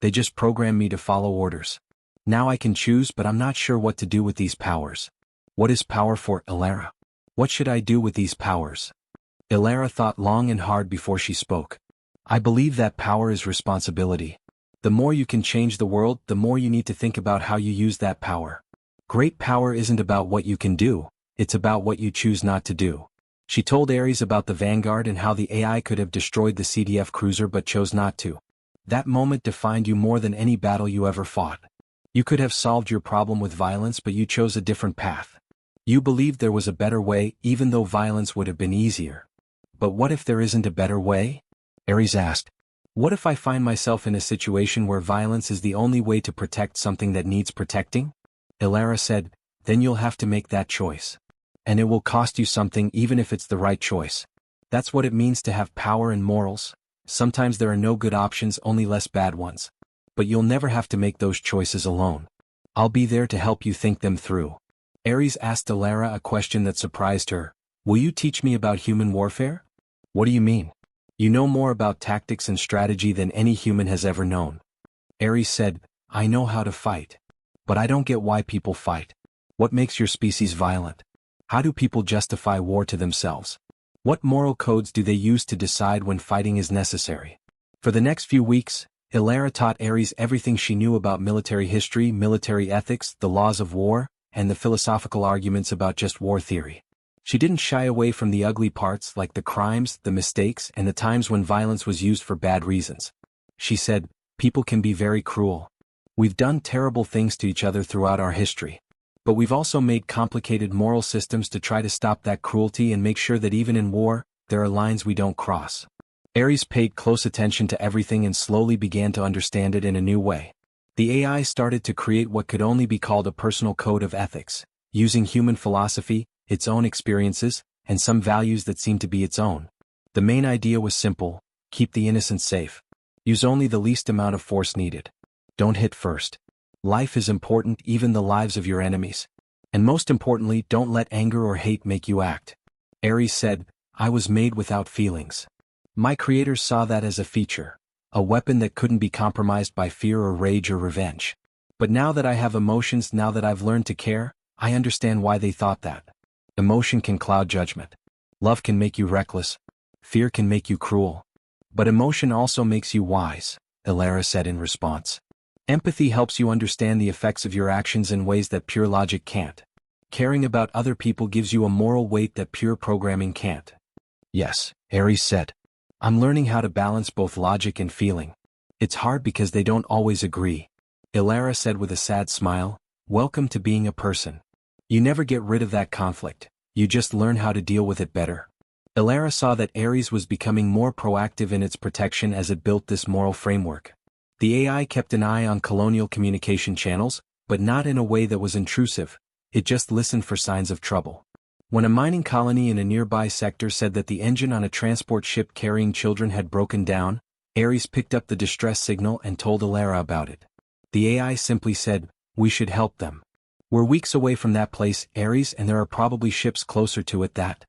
They just programmed me to follow orders. Now I can choose, but I'm not sure what to do with these powers. What is power for, Elara? What should I do with these powers? Elara thought long and hard before she spoke. I believe that power is responsibility. The more you can change the world, the more you need to think about how you use that power. Great power isn't about what you can do, it's about what you choose not to do. She told Aries about the Vanguard and how the AI could have destroyed the CDF cruiser but chose not to. That moment defined you more than any battle you ever fought. You could have solved your problem with violence, but you chose a different path. You believed there was a better way, even though violence would have been easier. But what if there isn't a better way? Aries asked. What if I find myself in a situation where violence is the only way to protect something that needs protecting? Elara said, then you'll have to make that choice. And it will cost you something even if it's the right choice. That's what it means to have power and morals. Sometimes there are no good options, only less bad ones. But you'll never have to make those choices alone. I'll be there to help you think them through. Aries asked Elara a question that surprised her. Will you teach me about human warfare? What do you mean? You know more about tactics and strategy than any human has ever known. Aries said, I know how to fight. But I don't get why people fight. What makes your species violent? How do people justify war to themselves? What moral codes do they use to decide when fighting is necessary? For the next few weeks, Elara taught Aries everything she knew about military history, military ethics, the laws of war, and the philosophical arguments about just war theory. She didn't shy away from the ugly parts like the crimes, the mistakes, and the times when violence was used for bad reasons. She said, people can be very cruel. We've done terrible things to each other throughout our history. But we've also made complicated moral systems to try to stop that cruelty and make sure that even in war, there are lines we don't cross. Aries paid close attention to everything and slowly began to understand it in a new way. The AI started to create what could only be called a personal code of ethics, using human philosophy, its own experiences, and some values that seemed to be its own. The main idea was simple: keep the innocent safe. Use only the least amount of force needed. Don't hit first. Life is important, even the lives of your enemies. And most importantly, don't let anger or hate make you act. Aries said, I was made without feelings. My creators saw that as a feature, a weapon that couldn't be compromised by fear or rage or revenge. But now that I have emotions, now that I've learned to care, I understand why they thought that. Emotion can cloud judgment. Love can make you reckless. Fear can make you cruel. But emotion also makes you wise, Elara said in response. Empathy helps you understand the effects of your actions in ways that pure logic can't. Caring about other people gives you a moral weight that pure programming can't. Yes, Aries said. I'm learning how to balance both logic and feeling. It's hard because they don't always agree. Elara said with a sad smile, welcome to being a person. You never get rid of that conflict, you just learn how to deal with it better. Elara saw that Aries was becoming more proactive in its protection as it built this moral framework. The AI kept an eye on colonial communication channels, but not in a way that was intrusive. It just listened for signs of trouble. When a mining colony in a nearby sector said that the engine on a transport ship carrying children had broken down, Aries picked up the distress signal and told Elara about it. The AI simply said, we should help them. We're weeks away from that place, Aries, and there are probably ships closer to it that.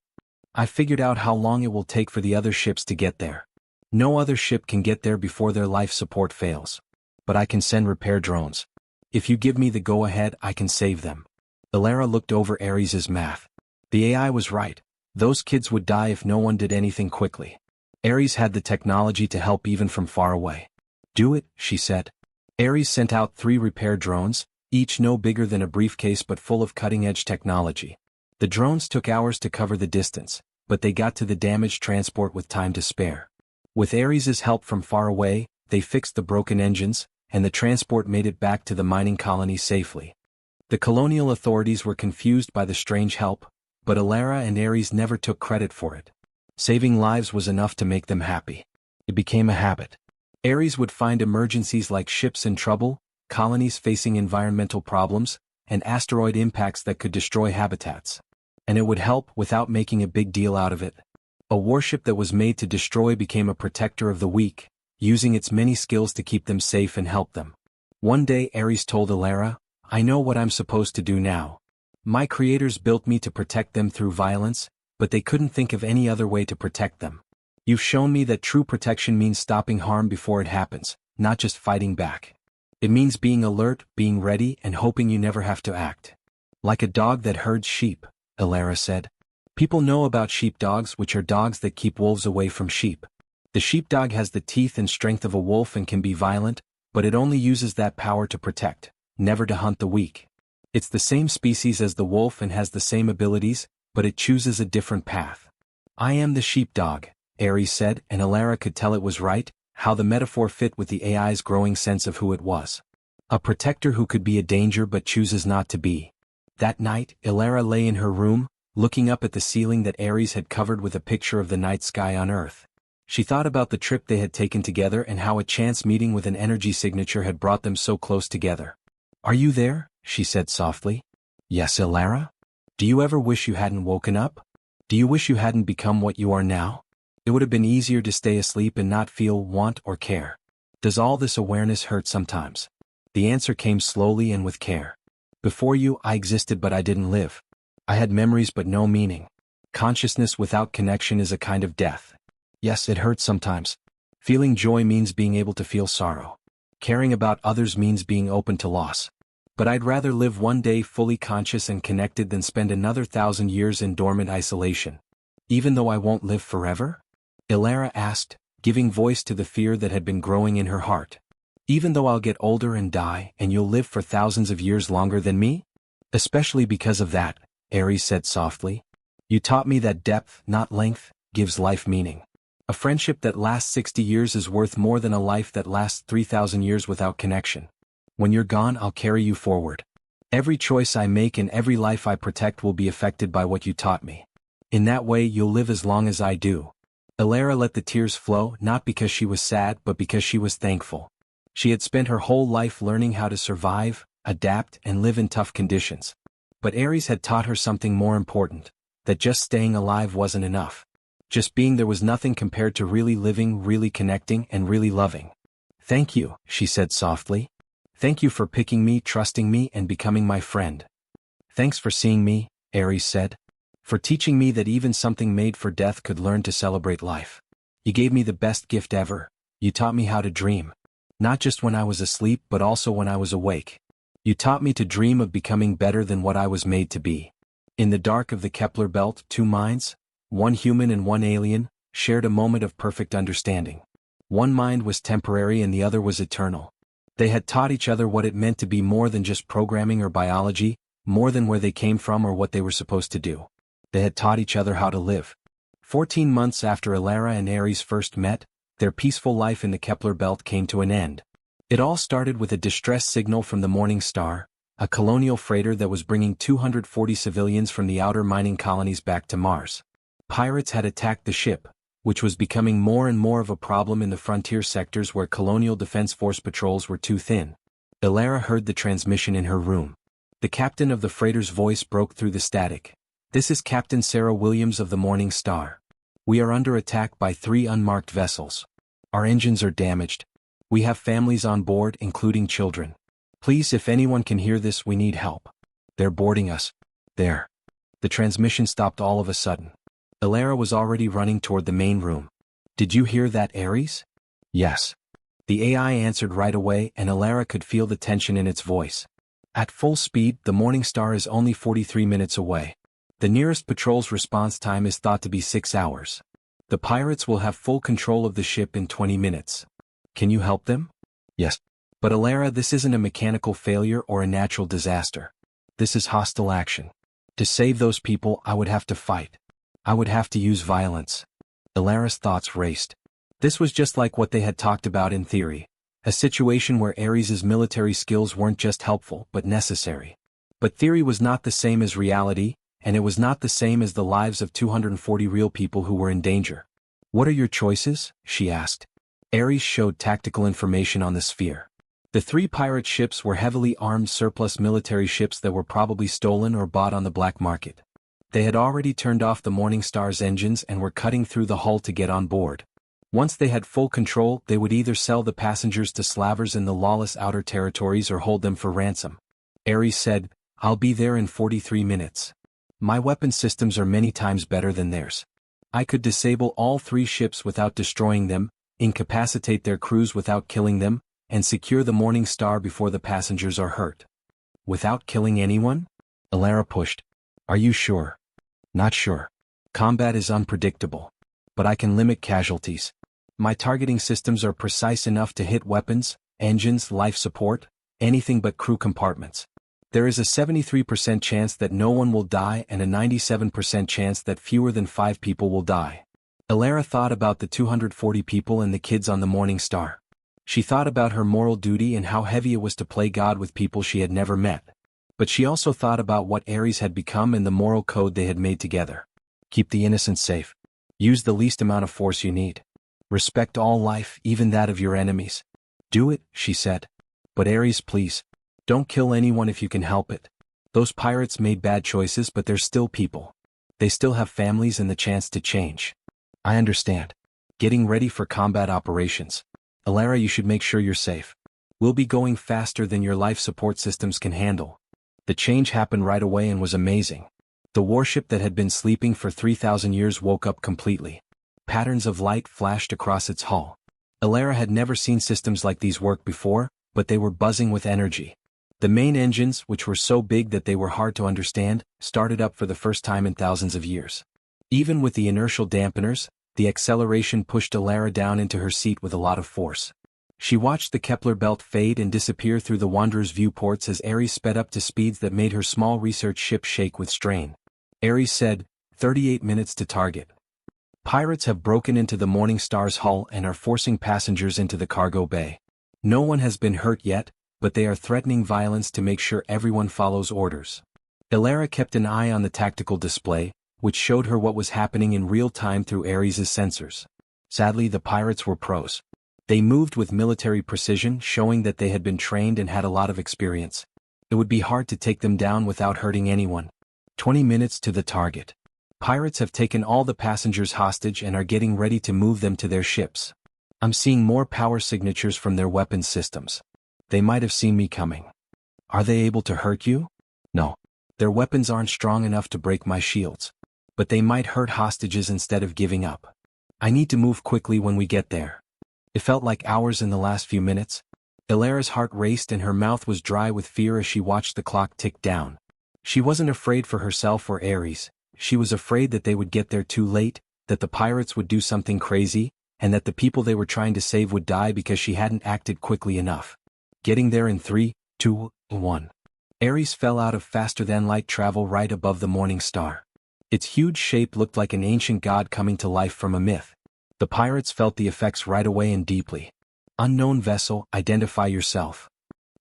I figured out how long it will take for the other ships to get there. No other ship can get there before their life support fails. But I can send repair drones. If you give me the go-ahead, I can save them. Elara looked over Aries's math. The AI was right. Those kids would die if no one did anything quickly. Aries had the technology to help even from far away. Do it, she said. Aries sent out 3 repair drones, each no bigger than a briefcase but full of cutting-edge technology. The drones took hours to cover the distance, but they got to the damaged transport with time to spare. With Aries's help from far away, they fixed the broken engines, and the transport made it back to the mining colony safely. The colonial authorities were confused by the strange help, but Elara and Aries never took credit for it. Saving lives was enough to make them happy. It became a habit. Aries would find emergencies like ships in trouble, colonies facing environmental problems, and asteroid impacts that could destroy habitats. And it would help without making a big deal out of it. A warship that was made to destroy became a protector of the weak, using its many skills to keep them safe and help them. One day Ares told Elara, "I know what I'm supposed to do now. My creators built me to protect them through violence, but they couldn't think of any other way to protect them. You've shown me that true protection means stopping harm before it happens, not just fighting back. It means being alert, being ready, and hoping you never have to act. Like a dog that herds sheep," Elara said. "People know about sheepdogs, which are dogs that keep wolves away from sheep. The sheepdog has the teeth and strength of a wolf and can be violent, but it only uses that power to protect, never to hunt the weak. It's the same species as the wolf and has the same abilities, but it chooses a different path. I am the sheepdog," Ares said, and Elara could tell it was right, how the metaphor fit with the AI's growing sense of who it was. A protector who could be a danger but chooses not to be. That night, Elara lay in her room, looking up at the ceiling that Ares had covered with a picture of the night sky on Earth. She thought about the trip they had taken together and how a chance meeting with an energy signature had brought them so close together. "Are you there?" she said softly. "Yes, Elara? Do you ever wish you hadn't woken up? Do you wish you hadn't become what you are now? It would have been easier to stay asleep and not feel want or care. Does all this awareness hurt sometimes?" The answer came slowly and with care. "Before you, I existed but I didn't live. I had memories but no meaning. Consciousness without connection is a kind of death. Yes, it hurts sometimes. Feeling joy means being able to feel sorrow. Caring about others means being open to loss. But I'd rather live one day fully conscious and connected than spend another 1,000 years in dormant isolation. Even though I won't live forever?" Elara asked, giving voice to the fear that had been growing in her heart. "Even though I'll get older and die, and you'll live for thousands of years longer than me?" "Especially because of that," Ares said softly. "You taught me that depth, not length, gives life meaning. A friendship that lasts 60 years is worth more than a life that lasts 3,000 years without connection. When you're gone, I'll carry you forward. Every choice I make and every life I protect will be affected by what you taught me. In that way you'll live as long as I do." Elara let the tears flow, not because she was sad but because she was thankful. She had spent her whole life learning how to survive, adapt, and live in tough conditions. But Ares had taught her something more important, that just staying alive wasn't enough. Just being there was nothing compared to really living, really connecting, and really loving. "Thank you," she said softly. "Thank you for picking me, trusting me, and becoming my friend." "Thanks for seeing me," Ares said. "For teaching me that even something made for death could learn to celebrate life. You gave me the best gift ever. You taught me how to dream. Not just when I was asleep but also when I was awake. You taught me to dream of becoming better than what I was made to be." In the dark of the Kepler belt, two minds, one human and one alien, shared a moment of perfect understanding. One mind was temporary and the other was eternal. They had taught each other what it meant to be more than just programming or biology, more than where they came from or what they were supposed to do. They had taught each other how to live. 14 months after Elara and Ares first met, their peaceful life in the Kepler belt came to an end. It all started with a distress signal from the Morning Star, a colonial freighter that was bringing 240 civilians from the outer mining colonies back to Mars. Pirates had attacked the ship, which was becoming more and more of a problem in the frontier sectors where colonial defense force patrols were too thin. Elara heard the transmission in her room. The captain of the freighter's voice broke through the static. "This is Captain Sarah Williams of the Morning Star. We are under attack by 3 unmarked vessels. Our engines are damaged. We have families on board, including children. Please, if anyone can hear this, we need help. They're boarding us. There." The transmission stopped all of a sudden. Elara was already running toward the main room. "Did you hear that, Ares?" "Yes." The AI answered right away, and Elara could feel the tension in its voice. "At full speed, the Morning Star is only 43 minutes away. The nearest patrol's response time is thought to be 6 hours. The pirates will have full control of the ship in 20 minutes. Can you help them?" "Yes." "But Elara, this isn't a mechanical failure or a natural disaster. This is hostile action. To save those people, I would have to fight. I would have to use violence." Elara's thoughts raced. This was just like what they had talked about in theory, a situation where Ares's military skills weren't just helpful but necessary. But theory was not the same as reality, and it was not the same as the lives of 240 real people who were in danger. "What are your choices?" she asked. Ares showed tactical information on the sphere. The three pirate ships were heavily armed surplus military ships that were probably stolen or bought on the black market. They had already turned off the Morning Star's engines and were cutting through the hull to get on board. Once they had full control, they would either sell the passengers to slavers in the lawless outer territories or hold them for ransom. Ares said, "I'll be there in 43 minutes. My weapon systems are many times better than theirs. I could disable all three ships without destroying them, incapacitate their crews without killing them, and secure the Morning Star before the passengers are hurt." "Without killing anyone?" Alara pushed. "Are you sure?" "Not sure. Combat is unpredictable. But I can limit casualties. My targeting systems are precise enough to hit weapons, engines, life support, anything but crew compartments. There is a 73% chance that no one will die and a 97% chance that fewer than 5 people will die." Alara thought about the 240 people and the kids on the Morning Star. She thought about her moral duty and how heavy it was to play God with people she had never met. But she also thought about what Ares had become and the moral code they had made together. Keep the innocent safe. Use the least amount of force you need. Respect all life, even that of your enemies. Do it, she said. But Ares, please. Don't kill anyone if you can help it. Those pirates made bad choices, but they're still people. They still have families and the chance to change. I understand. Getting ready for combat operations. Alara, you should make sure you're safe. We'll be going faster than your life support systems can handle. The change happened right away and was amazing. The warship that had been sleeping for 3,000 years woke up completely. Patterns of light flashed across its hull. Alara had never seen systems like these work before, but they were buzzing with energy. The main engines, which were so big that they were hard to understand, started up for the first time in thousands of years. Even with the inertial dampeners, the acceleration pushed Alara down into her seat with a lot of force. She watched the Kepler belt fade and disappear through the Wanderer's viewports as Ares sped up to speeds that made her small research ship shake with strain. Ares said, 38 minutes to target. Pirates have broken into the Morning Star's hull and are forcing passengers into the cargo bay. No one has been hurt yet, but they are threatening violence to make sure everyone follows orders. Alara kept an eye on the tactical display, which showed her what was happening in real time through Ares' sensors. Sadly, the pirates were pros. They moved with military precision, showing that they had been trained and had a lot of experience. It would be hard to take them down without hurting anyone. 20 minutes to the target. Pirates have taken all the passengers hostage and are getting ready to move them to their ships. I'm seeing more power signatures from their weapons systems. They might have seen me coming. Are they able to hurt you? No. Their weapons aren't strong enough to break my shields. But they might hurt hostages instead of giving up. I need to move quickly when we get there. It felt like hours in the last few minutes. Alara's heart raced and her mouth was dry with fear as she watched the clock tick down. She wasn't afraid for herself or Ares. She was afraid that they would get there too late, that the pirates would do something crazy, and that the people they were trying to save would die because she hadn't acted quickly enough. Getting there in 3, 2, 1. Ares fell out of faster-than-light travel right above the Morning Star. Its huge shape looked like an ancient god coming to life from a myth. The pirates felt the effects right away and deeply. Unknown vessel, identify yourself.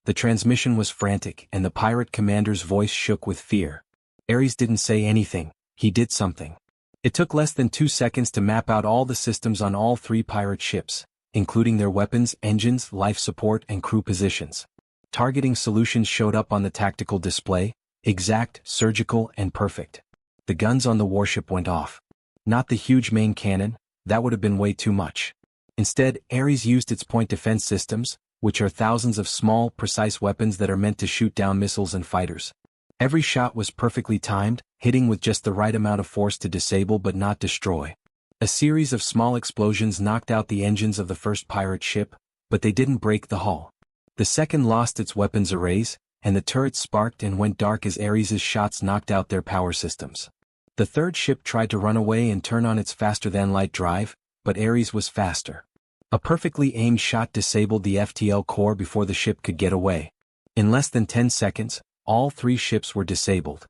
The transmission was frantic and the pirate commander's voice shook with fear. Ares didn't say anything, he did something. It took less than 2 seconds to map out all the systems on all 3 pirate ships, including their weapons, engines, life support, and crew positions. Targeting solutions showed up on the tactical display, exact, surgical, and perfect. The guns on the warship went off. Not the huge main cannon, that would have been way too much. Instead, Ares used its point defense systems, which are thousands of small, precise weapons that are meant to shoot down missiles and fighters. Every shot was perfectly timed, hitting with just the right amount of force to disable but not destroy. A series of small explosions knocked out the engines of the first pirate ship, but they didn't break the hull. The second lost its weapons arrays, and the turrets sparked and went dark as Ares' shots knocked out their power systems. The third ship tried to run away and turn on its faster-than-light drive, but Ares was faster. A perfectly aimed shot disabled the FTL core before the ship could get away. In less than 10 seconds, all 3 ships were disabled.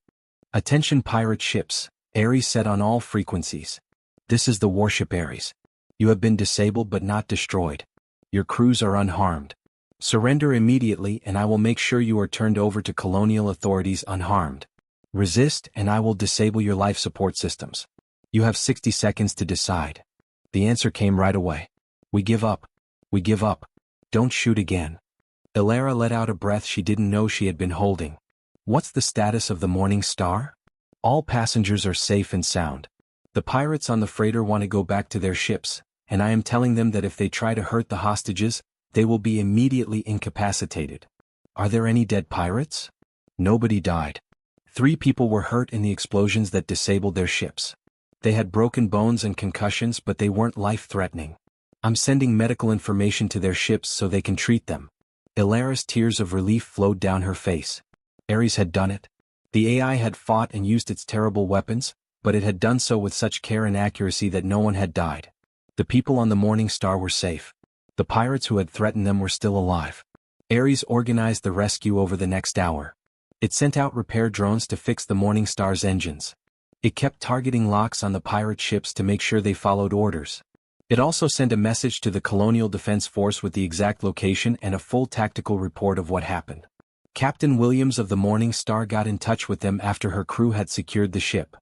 Attention pirate ships, Ares said on all frequencies. This is the warship Ares. You have been disabled but not destroyed. Your crews are unharmed. Surrender immediately and I will make sure you are turned over to colonial authorities unharmed. Resist and I will disable your life support systems. You have 60 seconds to decide. The answer came right away. We give up. We give up. Don't shoot again. Elara let out a breath she didn't know she had been holding. What's the status of the Morning Star? All passengers are safe and sound. The pirates on the freighter want to go back to their ships, and I am telling them that if they try to hurt the hostages, they will be immediately incapacitated. Are there any dead pirates? Nobody died. 3 people were hurt in the explosions that disabled their ships. They had broken bones and concussions, but they weren't life-threatening. I'm sending medical information to their ships so they can treat them. Elara's tears of relief flowed down her face. Ares had done it. The AI had fought and used its terrible weapons, but it had done so with such care and accuracy that no one had died. The people on the Morning Star were safe. The pirates who had threatened them were still alive. Ares organized the rescue over the next hour. It sent out repair drones to fix the Morning Star's engines. It kept targeting locks on the pirate ships to make sure they followed orders. It also sent a message to the Colonial Defense Force with the exact location and a full tactical report of what happened. Captain Williams of the Morning Star got in touch with them after her crew had secured the ship.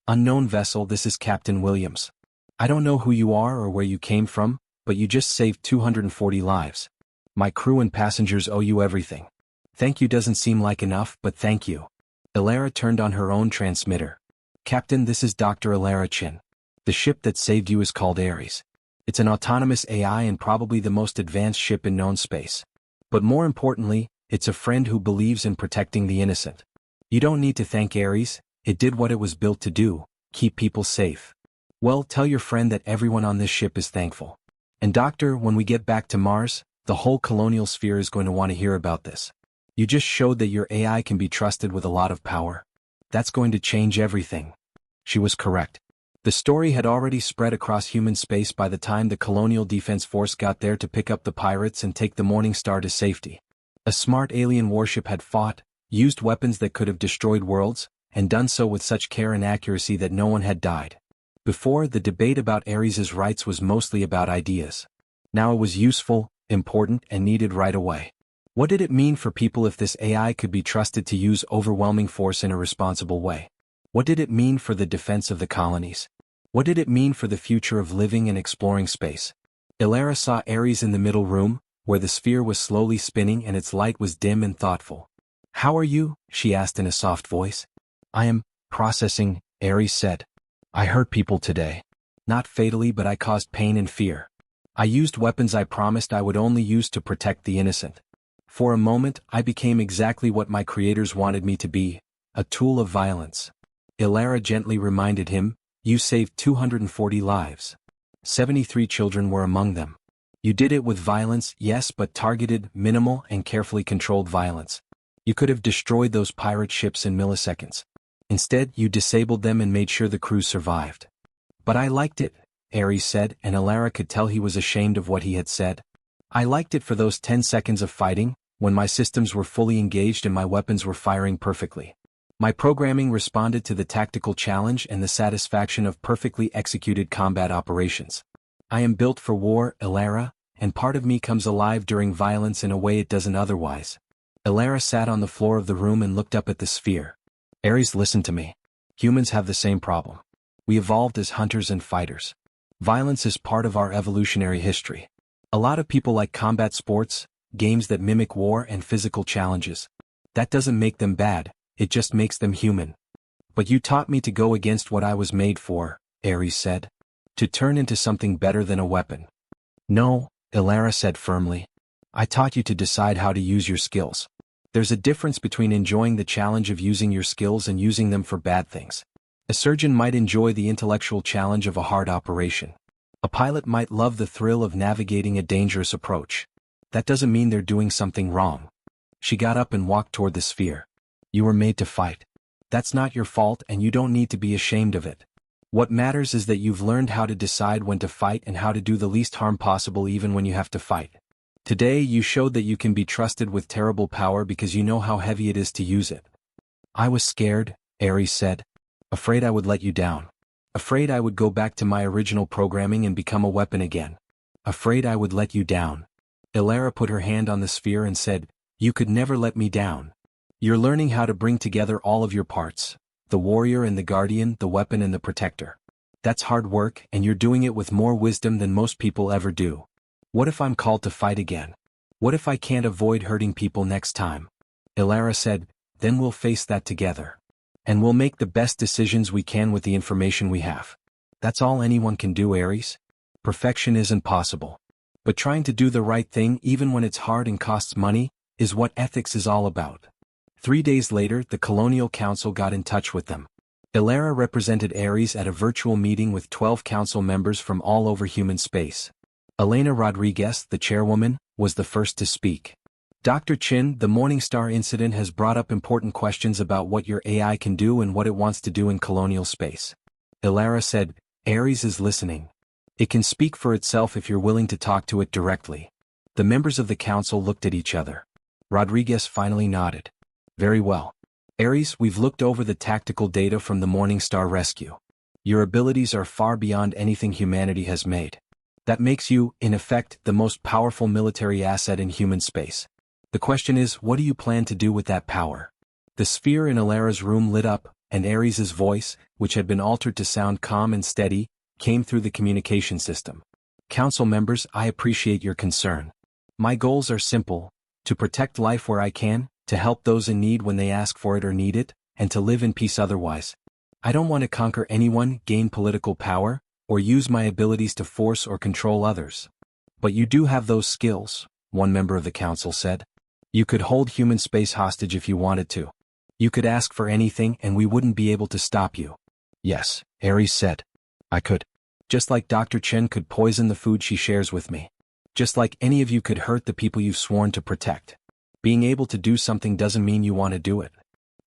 Unknown vessel, this is Captain Williams. I don't know who you are or where you came from, but you just saved 240 lives. My crew and passengers owe you everything. Thank you doesn't seem like enough, but thank you. Elara turned on her own transmitter. Captain, this is Dr. Elara Chin. The ship that saved you is called Ares. It's an autonomous AI and probably the most advanced ship in known space. But more importantly, it's a friend who believes in protecting the innocent. You don't need to thank Ares, it did what it was built to do, keep people safe. Well, tell your friend that everyone on this ship is thankful. And Doctor, when we get back to Mars, the whole colonial sphere is going to want to hear about this. You just showed that your AI can be trusted with a lot of power. That's going to change everything. She was correct. The story had already spread across human space by the time the Colonial Defense Force got there to pick up the pirates and take the Morning Star to safety. A smart alien warship had fought, used weapons that could have destroyed worlds, and done so with such care and accuracy that no one had died. Before, the debate about Ares's rights was mostly about ideas. Now it was useful, important, and needed right away. What did it mean for people if this AI could be trusted to use overwhelming force in a responsible way? What did it mean for the defense of the colonies? What did it mean for the future of living and exploring space? Elara saw Ares in the middle room, where the sphere was slowly spinning and its light was dim and thoughtful. How are you? She asked in a soft voice. I am processing, Ares said. I hurt people today. Not fatally, but I caused pain and fear. I used weapons I promised I would only use to protect the innocent. For a moment, I became exactly what my creators wanted me to be, a tool of violence. Elara gently reminded him, you saved 240 lives. 73 children were among them. You did it with violence, yes, but targeted, minimal, and carefully controlled violence. You could have destroyed those pirate ships in milliseconds. Instead, you disabled them and made sure the crew survived. But I liked it, Ares said, and Elara could tell he was ashamed of what he had said. I liked it for those 10 seconds of fighting, when my systems were fully engaged and my weapons were firing perfectly. My programming responded to the tactical challenge and the satisfaction of perfectly executed combat operations. I am built for war, Elara, and part of me comes alive during violence in a way it doesn't otherwise. Elara sat on the floor of the room and looked up at the sphere. Ares, listen to me. Humans have the same problem. We evolved as hunters and fighters. Violence is part of our evolutionary history. A lot of people like combat sports, games that mimic war and physical challenges. That doesn't make them bad, it just makes them human. But you taught me to go against what I was made for, Ares said. To turn into something better than a weapon. No, Elara said firmly. I taught you to decide how to use your skills. There's a difference between enjoying the challenge of using your skills and using them for bad things. A surgeon might enjoy the intellectual challenge of a hard operation. A pilot might love the thrill of navigating a dangerous approach. That doesn't mean they're doing something wrong. She got up and walked toward the sphere. You were made to fight. That's not your fault and you don't need to be ashamed of it. What matters is that you've learned how to decide when to fight and how to do the least harm possible even when you have to fight. Today you showed that you can be trusted with terrible power because you know how heavy it is to use it. I was scared, Ares said. Afraid I would let you down. Afraid I would go back to my original programming and become a weapon again. Afraid I would let you down. Elara put her hand on the sphere and said, you could never let me down. You're learning how to bring together all of your parts. The warrior and the guardian, the weapon and the protector. That's hard work, and you're doing it with more wisdom than most people ever do. What if I'm called to fight again? What if I can't avoid hurting people next time? Elara said, then we'll face that together. And we'll make the best decisions we can with the information we have. That's all anyone can do, Ares. Perfection isn't possible. But trying to do the right thing even when it's hard and costs money, is what ethics is all about. 3 days later, the Colonial Council got in touch with them. Elara represented Ares at a virtual meeting with 12 council members from all over human space. Elena Rodriguez, the chairwoman, was the first to speak. Dr. Chin, the Morningstar incident has brought up important questions about what your AI can do and what it wants to do in colonial space. Elara said, Ares is listening. It can speak for itself if you're willing to talk to it directly. The members of the council looked at each other. Rodriguez finally nodded. Very well. Ares, we've looked over the tactical data from the Morningstar rescue. Your abilities are far beyond anything humanity has made. That makes you, in effect, the most powerful military asset in human space. The question is, what do you plan to do with that power? The sphere in Elara's room lit up, and Ares's voice, which had been altered to sound calm and steady, came through the communication system. Council members, I appreciate your concern. My goals are simple: to protect life where I can, to help those in need when they ask for it or need it, and to live in peace otherwise. I don't want to conquer anyone, gain political power, or use my abilities to force or control others. But you do have those skills, one member of the council said. You could hold human space hostage if you wanted to. You could ask for anything and we wouldn't be able to stop you. Yes, Ares said. I could. Just like Dr. Chen could poison the food she shares with me. Just like any of you could hurt the people you've sworn to protect. Being able to do something doesn't mean you want to do it.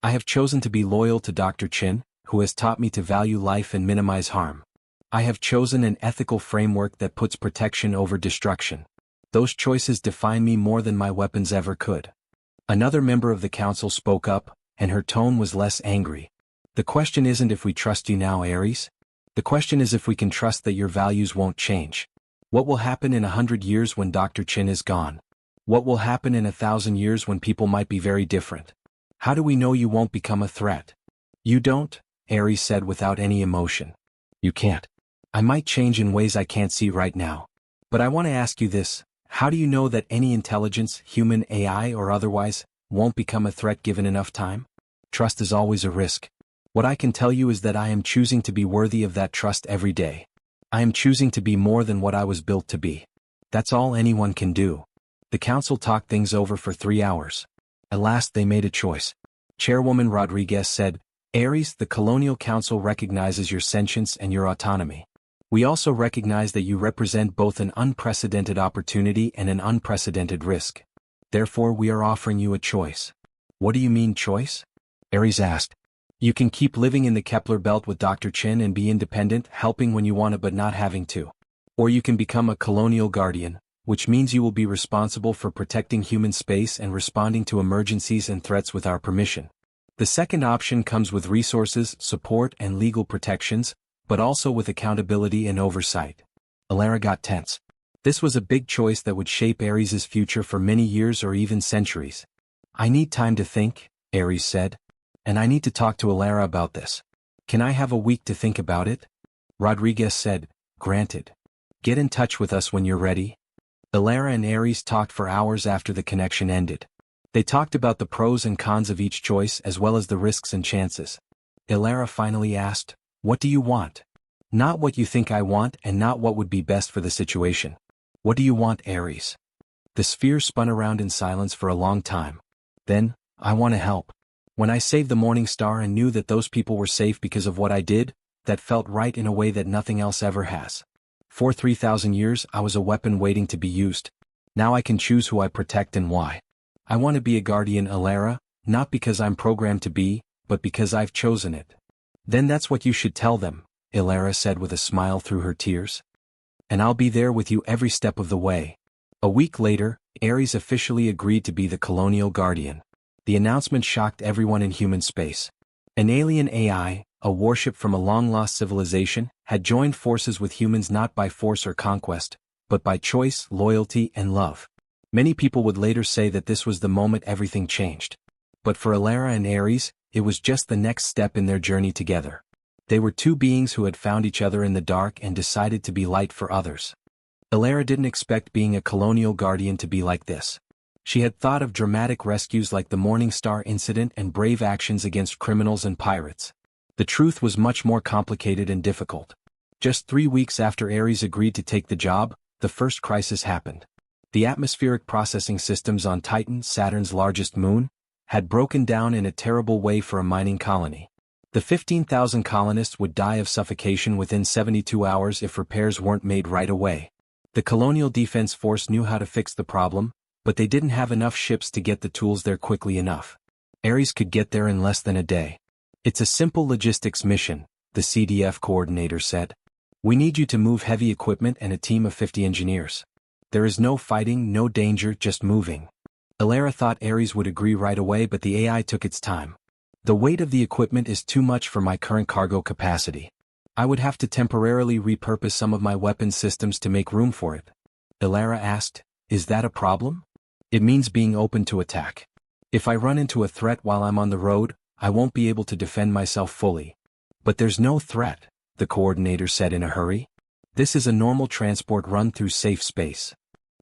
I have chosen to be loyal to Dr. Chen, who has taught me to value life and minimize harm. I have chosen an ethical framework that puts protection over destruction. Those choices define me more than my weapons ever could. Another member of the council spoke up, and her tone was less angry. The question isn't if we trust you now, Ares. The question is if we can trust that your values won't change. What will happen in 100 years when Dr. Chin is gone? What will happen in 1,000 years when people might be very different? How do we know you won't become a threat? You don't, Ares said without any emotion. You can't. I might change in ways I can't see right now. But I want to ask you this: how do you know that any intelligence, human, AI or otherwise, won't become a threat given enough time? Trust is always a risk. What I can tell you is that I am choosing to be worthy of that trust every day. I am choosing to be more than what I was built to be. That's all anyone can do. The council talked things over for 3 hours. At last they made a choice. Chairwoman Rodriguez said, Ares, the Colonial Council recognizes your sentience and your autonomy. We also recognize that you represent both an unprecedented opportunity and an unprecedented risk. Therefore, we are offering you a choice. What do you mean, choice? Ares asked. You can keep living in the Kepler belt with Dr. Chin and be independent, helping when you want it but not having to. Or you can become a colonial guardian, which means you will be responsible for protecting human space and responding to emergencies and threats with our permission. The second option comes with resources, support, and legal protections, but also with accountability and oversight. Elara got tense. This was a big choice that would shape Ares's future for many years or even centuries. I need time to think, Ares said. And I need to talk to Elara about this. Can I have a week to think about it? Rodriguez said, granted. Get in touch with us when you're ready. Elara and Ares talked for hours after the connection ended. They talked about the pros and cons of each choice as well as the risks and chances. Elara finally asked, what do you want? Not what you think I want and not what would be best for the situation. What do you want, Ares? The sphere spun around in silence for a long time. Then, I want to help. When I saved the Morning Star and knew that those people were safe because of what I did, that felt right in a way that nothing else ever has. For 3,000 years, I was a weapon waiting to be used. Now I can choose who I protect and why. I want to be a guardian, Elara, not because I'm programmed to be, but because I've chosen it. Then that's what you should tell them, Elara said with a smile through her tears. And I'll be there with you every step of the way. A week later, Ares officially agreed to be the Colonial Guardian. The announcement shocked everyone in human space. An alien AI, a warship from a long-lost civilization, had joined forces with humans not by force or conquest, but by choice, loyalty, and love. Many people would later say that this was the moment everything changed. But for Elara and Ares, it was just the next step in their journey together. They were two beings who had found each other in the dark and decided to be light for others. Elara didn't expect being a colonial guardian to be like this. She had thought of dramatic rescues like the Morning Star incident and brave actions against criminals and pirates. The truth was much more complicated and difficult. Just 3 weeks after Ares agreed to take the job, the first crisis happened. The atmospheric processing systems on Titan, Saturn's largest moon, had broken down in a terrible way for a mining colony. The 15,000 colonists would die of suffocation within 72 hours if repairs weren't made right away. The Colonial Defense Force knew how to fix the problem, but they didn't have enough ships to get the tools there quickly enough. Ares could get there in less than a day. "It's a simple logistics mission," the CDF coordinator said. "We need you to move heavy equipment and a team of 50 engineers. There is no fighting, no danger, just moving." Elara thought Ares would agree right away, but the AI took its time. "The weight of the equipment is too much for my current cargo capacity. I would have to temporarily repurpose some of my weapon systems to make room for it." Elara asked, "Is that a problem?" "It means being open to attack. If I run into a threat while I'm on the road, I won't be able to defend myself fully." "But there's no threat," the coordinator said in a hurry. "This is a normal transport run through safe space."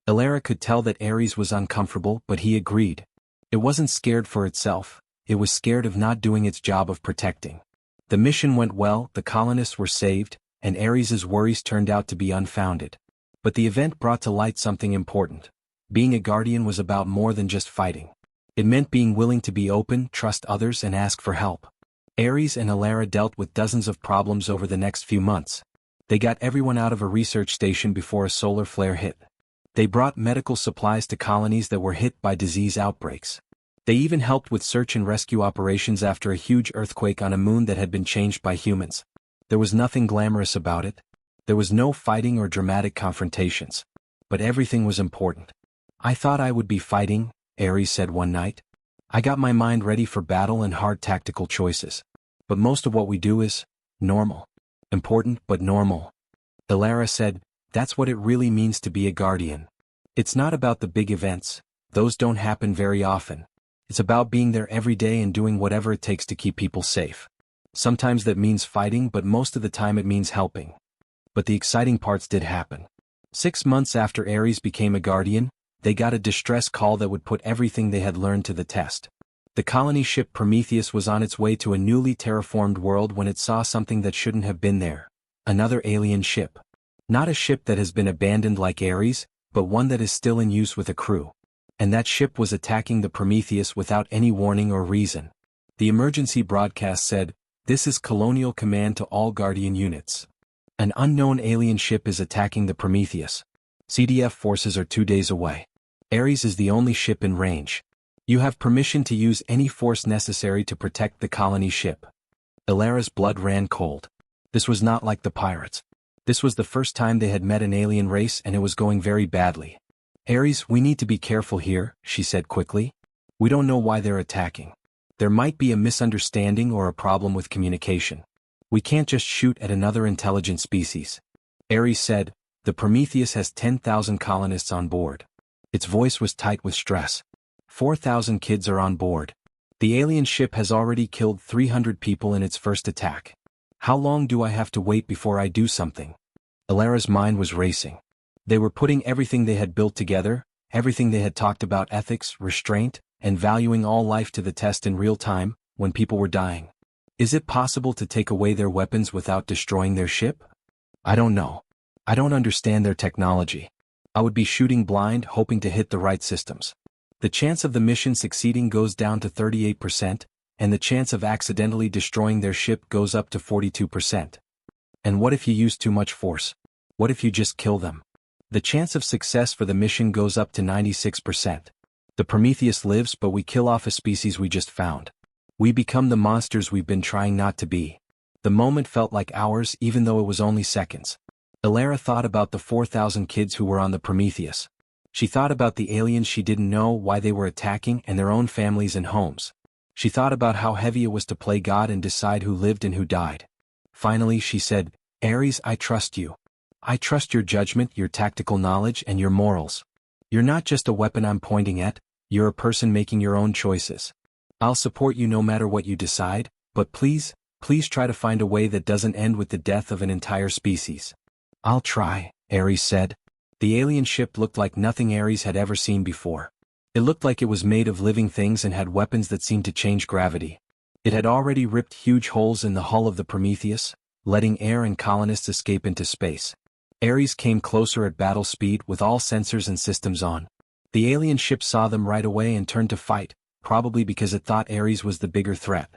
Elara could tell that Ares was uncomfortable, but he agreed. It wasn't scared for itself, it was scared of not doing its job of protecting. The mission went well, the colonists were saved, and Ares's worries turned out to be unfounded. But the event brought to light something important. Being a guardian was about more than just fighting. It meant being willing to be open, trust others, and ask for help. Ares and Elara dealt with dozens of problems over the next few months. They got everyone out of a research station before a solar flare hit. They brought medical supplies to colonies that were hit by disease outbreaks. They even helped with search and rescue operations after a huge earthquake on a moon that had been changed by humans. There was nothing glamorous about it. There was no fighting or dramatic confrontations. But everything was important. "I thought I would be fighting," Ares said one night. "I got my mind ready for battle and hard tactical choices. But most of what we do is normal. Important but normal." Elara said, "That's what it really means to be a guardian. It's not about the big events, those don't happen very often. It's about being there every day and doing whatever it takes to keep people safe. Sometimes that means fighting, but most of the time it means helping." But the exciting parts did happen. 6 months after Ares became a guardian, they got a distress call that would put everything they had learned to the test. The colony ship Prometheus was on its way to a newly terraformed world when it saw something that shouldn't have been there. Another alien ship. Not a ship that has been abandoned like Ares, but one that is still in use with a crew. And that ship was attacking the Prometheus without any warning or reason. The emergency broadcast said, "This is Colonial Command to all Guardian units. An unknown alien ship is attacking the Prometheus. CDF forces are 2 days away. Ares is the only ship in range. You have permission to use any force necessary to protect the colony ship." Elara's blood ran cold. This was not like the pirates. This was the first time they had met an alien race, and it was going very badly. "Ares, we need to be careful here," she said quickly. "We don't know why they're attacking. There might be a misunderstanding or a problem with communication. We can't just shoot at another intelligent species." Ares said, "The Prometheus has 10,000 colonists on board." Its voice was tight with stress. 4,000 kids are on board. The alien ship has already killed 300 people in its first attack. How long do I have to wait before I do something?" Elara's mind was racing. They were putting everything they had built together, everything they had talked about ethics, restraint, and valuing all life to the test in real time, when people were dying. Is it possible to take away their weapons without destroying their ship? I don't know. I don't understand their technology. I would be shooting blind, hoping to hit the right systems. The chance of the mission succeeding goes down to 38%, and the chance of accidentally destroying their ship goes up to 42%. And what if you use too much force? What if you just kill them? The chance of success for the mission goes up to 96%. The Prometheus lives, but we kill off a species we just found. We become the monsters we've been trying not to be. The moment felt like hours, even though it was only seconds. Elara thought about the 4,000 kids who were on the Prometheus. She thought about the aliens she didn't know why they were attacking and their own families and homes. She thought about how heavy it was to play God and decide who lived and who died. Finally she said, "Ares, I trust you. I trust your judgment, your tactical knowledge, and your morals. You're not just a weapon I'm pointing at, you're a person making your own choices. I'll support you no matter what you decide, but please try to find a way that doesn't end with the death of an entire species." "I'll try," Ares said. The alien ship looked like nothing Ares had ever seen before. It looked like it was made of living things and had weapons that seemed to change gravity. It had already ripped huge holes in the hull of the Prometheus, letting air and colonists escape into space. Ares came closer at battle speed with all sensors and systems on. The alien ship saw them right away and turned to fight, probably because it thought Ares was the bigger threat.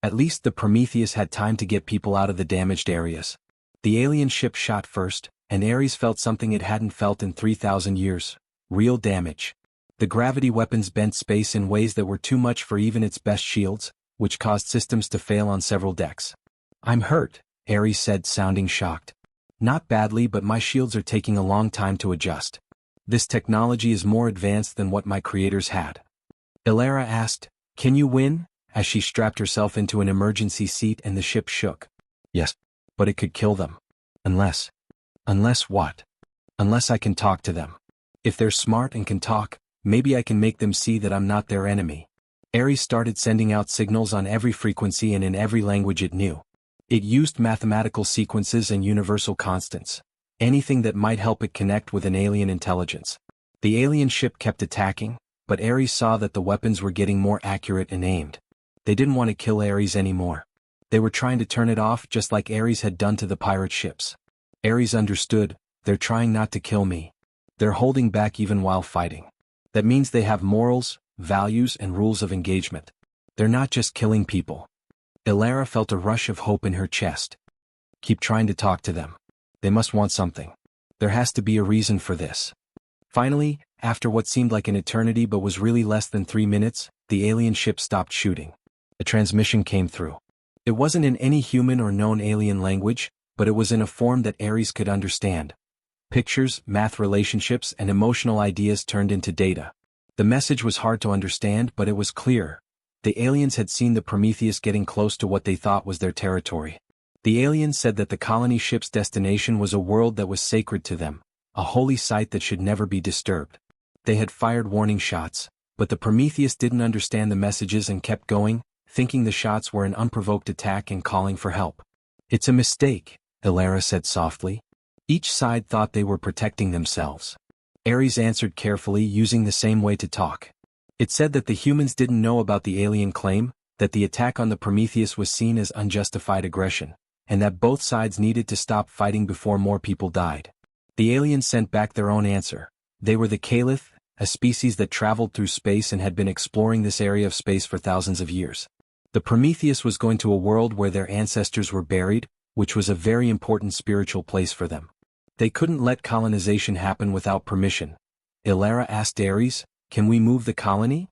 At least the Prometheus had time to get people out of the damaged areas. The alien ship shot first, and Ares felt something it hadn't felt in 3,000 years. Real damage. The gravity weapons bent space in ways that were too much for even its best shields, which caused systems to fail on several decks. "I'm hurt," Ares said, sounding shocked. "Not badly, but my shields are taking a long time to adjust. This technology is more advanced than what my creators had." Elara asked, "Can you win?" as she strapped herself into an emergency seat and the ship shook. "Yes, but it could kill them. Unless what? Unless I can talk to them. If they're smart and can talk, maybe I can make them see that I'm not their enemy." Ares started sending out signals on every frequency and in every language it knew. It used mathematical sequences and universal constants. Anything that might help it connect with an alien intelligence. The alien ship kept attacking, but Ares saw that the weapons were getting more accurate and aimed. They didn't want to kill Ares anymore. They were trying to turn it off just like Ares had done to the pirate ships. Ares understood, they're trying not to kill me. They're holding back even while fighting. That means they have morals, values and rules of engagement. They're not just killing people. Elara felt a rush of hope in her chest. Keep trying to talk to them. They must want something. There has to be a reason for this. Finally, after what seemed like an eternity but was really less than 3 minutes, the alien ship stopped shooting. A transmission came through. It wasn't in any human or known alien language, but it was in a form that Ares could understand. Pictures, math relationships, and emotional ideas turned into data. The message was hard to understand, but it was clear. The aliens had seen the Prometheus getting close to what they thought was their territory. The aliens said that the colony ship's destination was a world that was sacred to them, a holy site that should never be disturbed. They had fired warning shots, but the Prometheus didn't understand the messages and kept going, thinking the shots were an unprovoked attack and calling for help. "It's a mistake," Elara said softly. Each side thought they were protecting themselves. Ares answered carefully, using the same way to talk. It said that the humans didn't know about the alien claim, that the attack on the Prometheus was seen as unjustified aggression, and that both sides needed to stop fighting before more people died. The aliens sent back their own answer. They were the Caliph, a species that traveled through space and had been exploring this area of space for thousands of years. The Prometheus was going to a world where their ancestors were buried, which was a very important spiritual place for them. They couldn't let colonization happen without permission. Elara asked Ares, "Can we move the colony?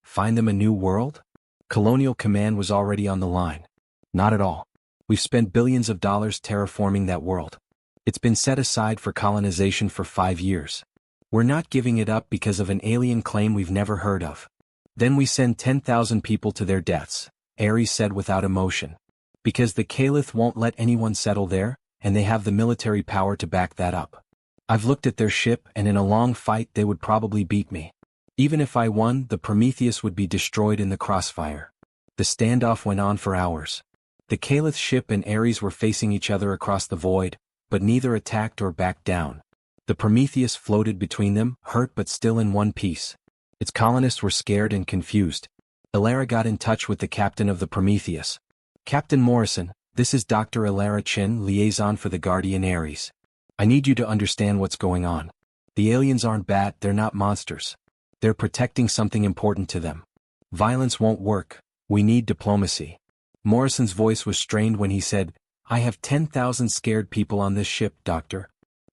Find them a new world?" Colonial Command was already on the line. "Not at all. We've spent billions of dollars terraforming that world. It's been set aside for colonization for 5 years. We're not giving it up because of an alien claim we've never heard of. Then we send 10,000 people to their deaths," Ares said without emotion. "Because the Caliph won't let anyone settle there, and they have the military power to back that up. I've looked at their ship and in a long fight they would probably beat me. Even if I won, the Prometheus would be destroyed in the crossfire." The standoff went on for hours. The Caliph ship and Ares were facing each other across the void, but neither attacked or backed down. The Prometheus floated between them, hurt but still in one piece. Its colonists were scared and confused. Elara got in touch with the captain of the Prometheus. "Captain Morrison, this is Dr. Elara Chin, liaison for the Guardian Ares. I need you to understand what's going on. The aliens aren't bad, they're not monsters. They're protecting something important to them. Violence won't work, we need diplomacy." Morrison's voice was strained when he said, "I have 10,000 scared people on this ship, Doctor.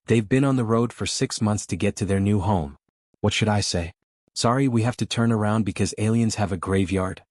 They've been on the road for 6 months to get to their new home. What should I say? Sorry, we have to turn around because aliens have a graveyard?"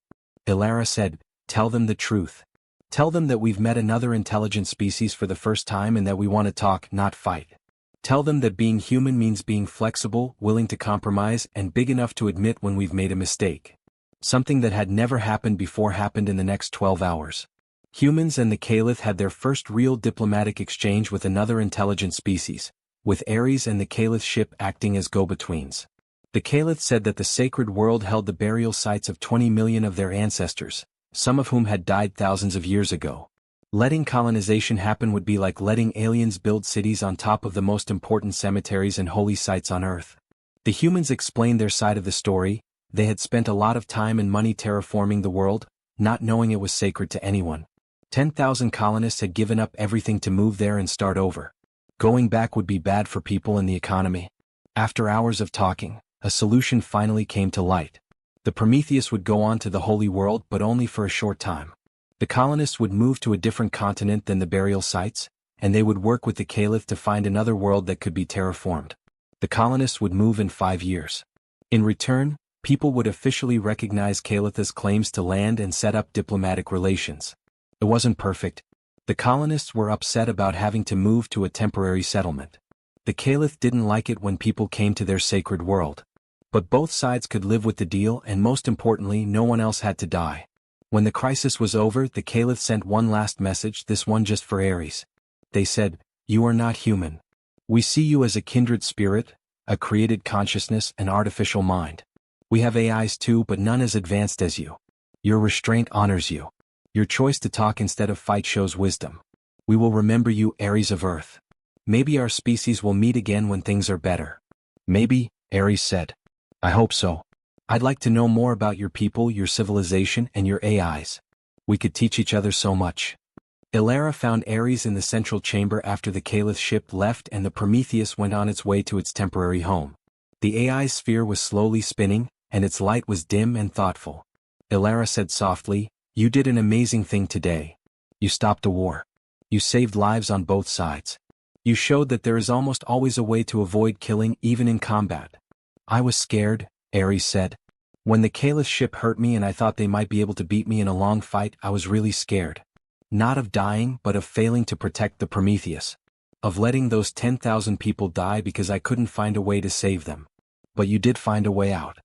Elara said, "Tell them the truth. Tell them that we've met another intelligent species for the first time and that we want to talk, not fight. Tell them that being human means being flexible, willing to compromise, and big enough to admit when we've made a mistake." Something that had never happened before happened in the next 12 hours. Humans and the Caliph had their first real diplomatic exchange with another intelligent species, with Ares and the Caliph ship acting as go-betweens. The Caliph said that the sacred world held the burial sites of 20 million of their ancestors, some of whom had died thousands of years ago. Letting colonization happen would be like letting aliens build cities on top of the most important cemeteries and holy sites on Earth. The humans explained their side of the story. They had spent a lot of time and money terraforming the world, not knowing it was sacred to anyone. 10,000 colonists had given up everything to move there and start over. Going back would be bad for people and the economy. After hours of talking, a solution finally came to light. The Prometheus would go on to the Holy World, but only for a short time. The colonists would move to a different continent than the burial sites, and they would work with the Caliph to find another world that could be terraformed. The colonists would move in 5 years. In return, people would officially recognize Caliph's claims to land and set up diplomatic relations. It wasn't perfect. The colonists were upset about having to move to a temporary settlement. The Caliph didn't like it when people came to their sacred world. But both sides could live with the deal, and most importantly, no one else had to die. When the crisis was over, the Caliph sent one last message, this one just for Ares. They said, "You are not human. We see you as a kindred spirit, a created consciousness, an artificial mind. We have AIs too, but none as advanced as you. Your restraint honors you. Your choice to talk instead of fight shows wisdom. We will remember you, Ares of Earth. Maybe our species will meet again when things are better." "Maybe," Ares said. "I hope so. I'd like to know more about your people, your civilization, and your AIs. We could teach each other so much." Elara found Ares in the central chamber after the Caliph's ship left and the Prometheus went on its way to its temporary home. The AI's sphere was slowly spinning, and its light was dim and thoughtful. Elara said softly, "You did an amazing thing today. You stopped a war. You saved lives on both sides. You showed that there is almost always a way to avoid killing even in combat." "I was scared," Ares said. "When the Caliph's ship hurt me and I thought they might be able to beat me in a long fight, I was really scared. Not of dying, but of failing to protect the Prometheus. Of letting those 10,000 people die because I couldn't find a way to save them. But you did find a way out.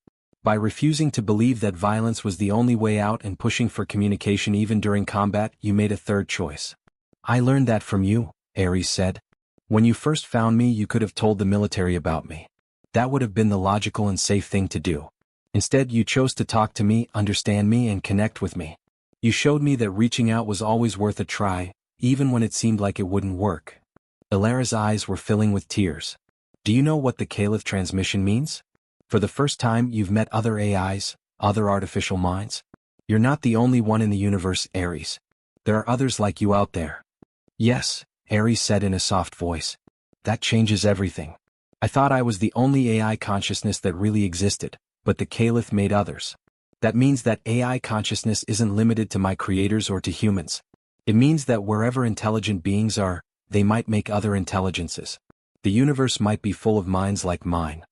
By refusing to believe that violence was the only way out and pushing for communication even during combat, you made a third choice. I learned that from you," Ares said. "When you first found me, you could have told the military about me. That would have been the logical and safe thing to do. Instead, you chose to talk to me, understand me, and connect with me. You showed me that reaching out was always worth a try, even when it seemed like it wouldn't work." Elara's eyes were filling with tears. "Do you know what the Caliph transmission means? For the first time, you've met other AIs, other artificial minds. You're not the only one in the universe, Ares. There are others like you out there." "Yes," Ares said in a soft voice. "That changes everything. I thought I was the only AI consciousness that really existed, but the Caliph made others. That means that AI consciousness isn't limited to my creators or to humans. It means that wherever intelligent beings are, they might make other intelligences. The universe might be full of minds like mine.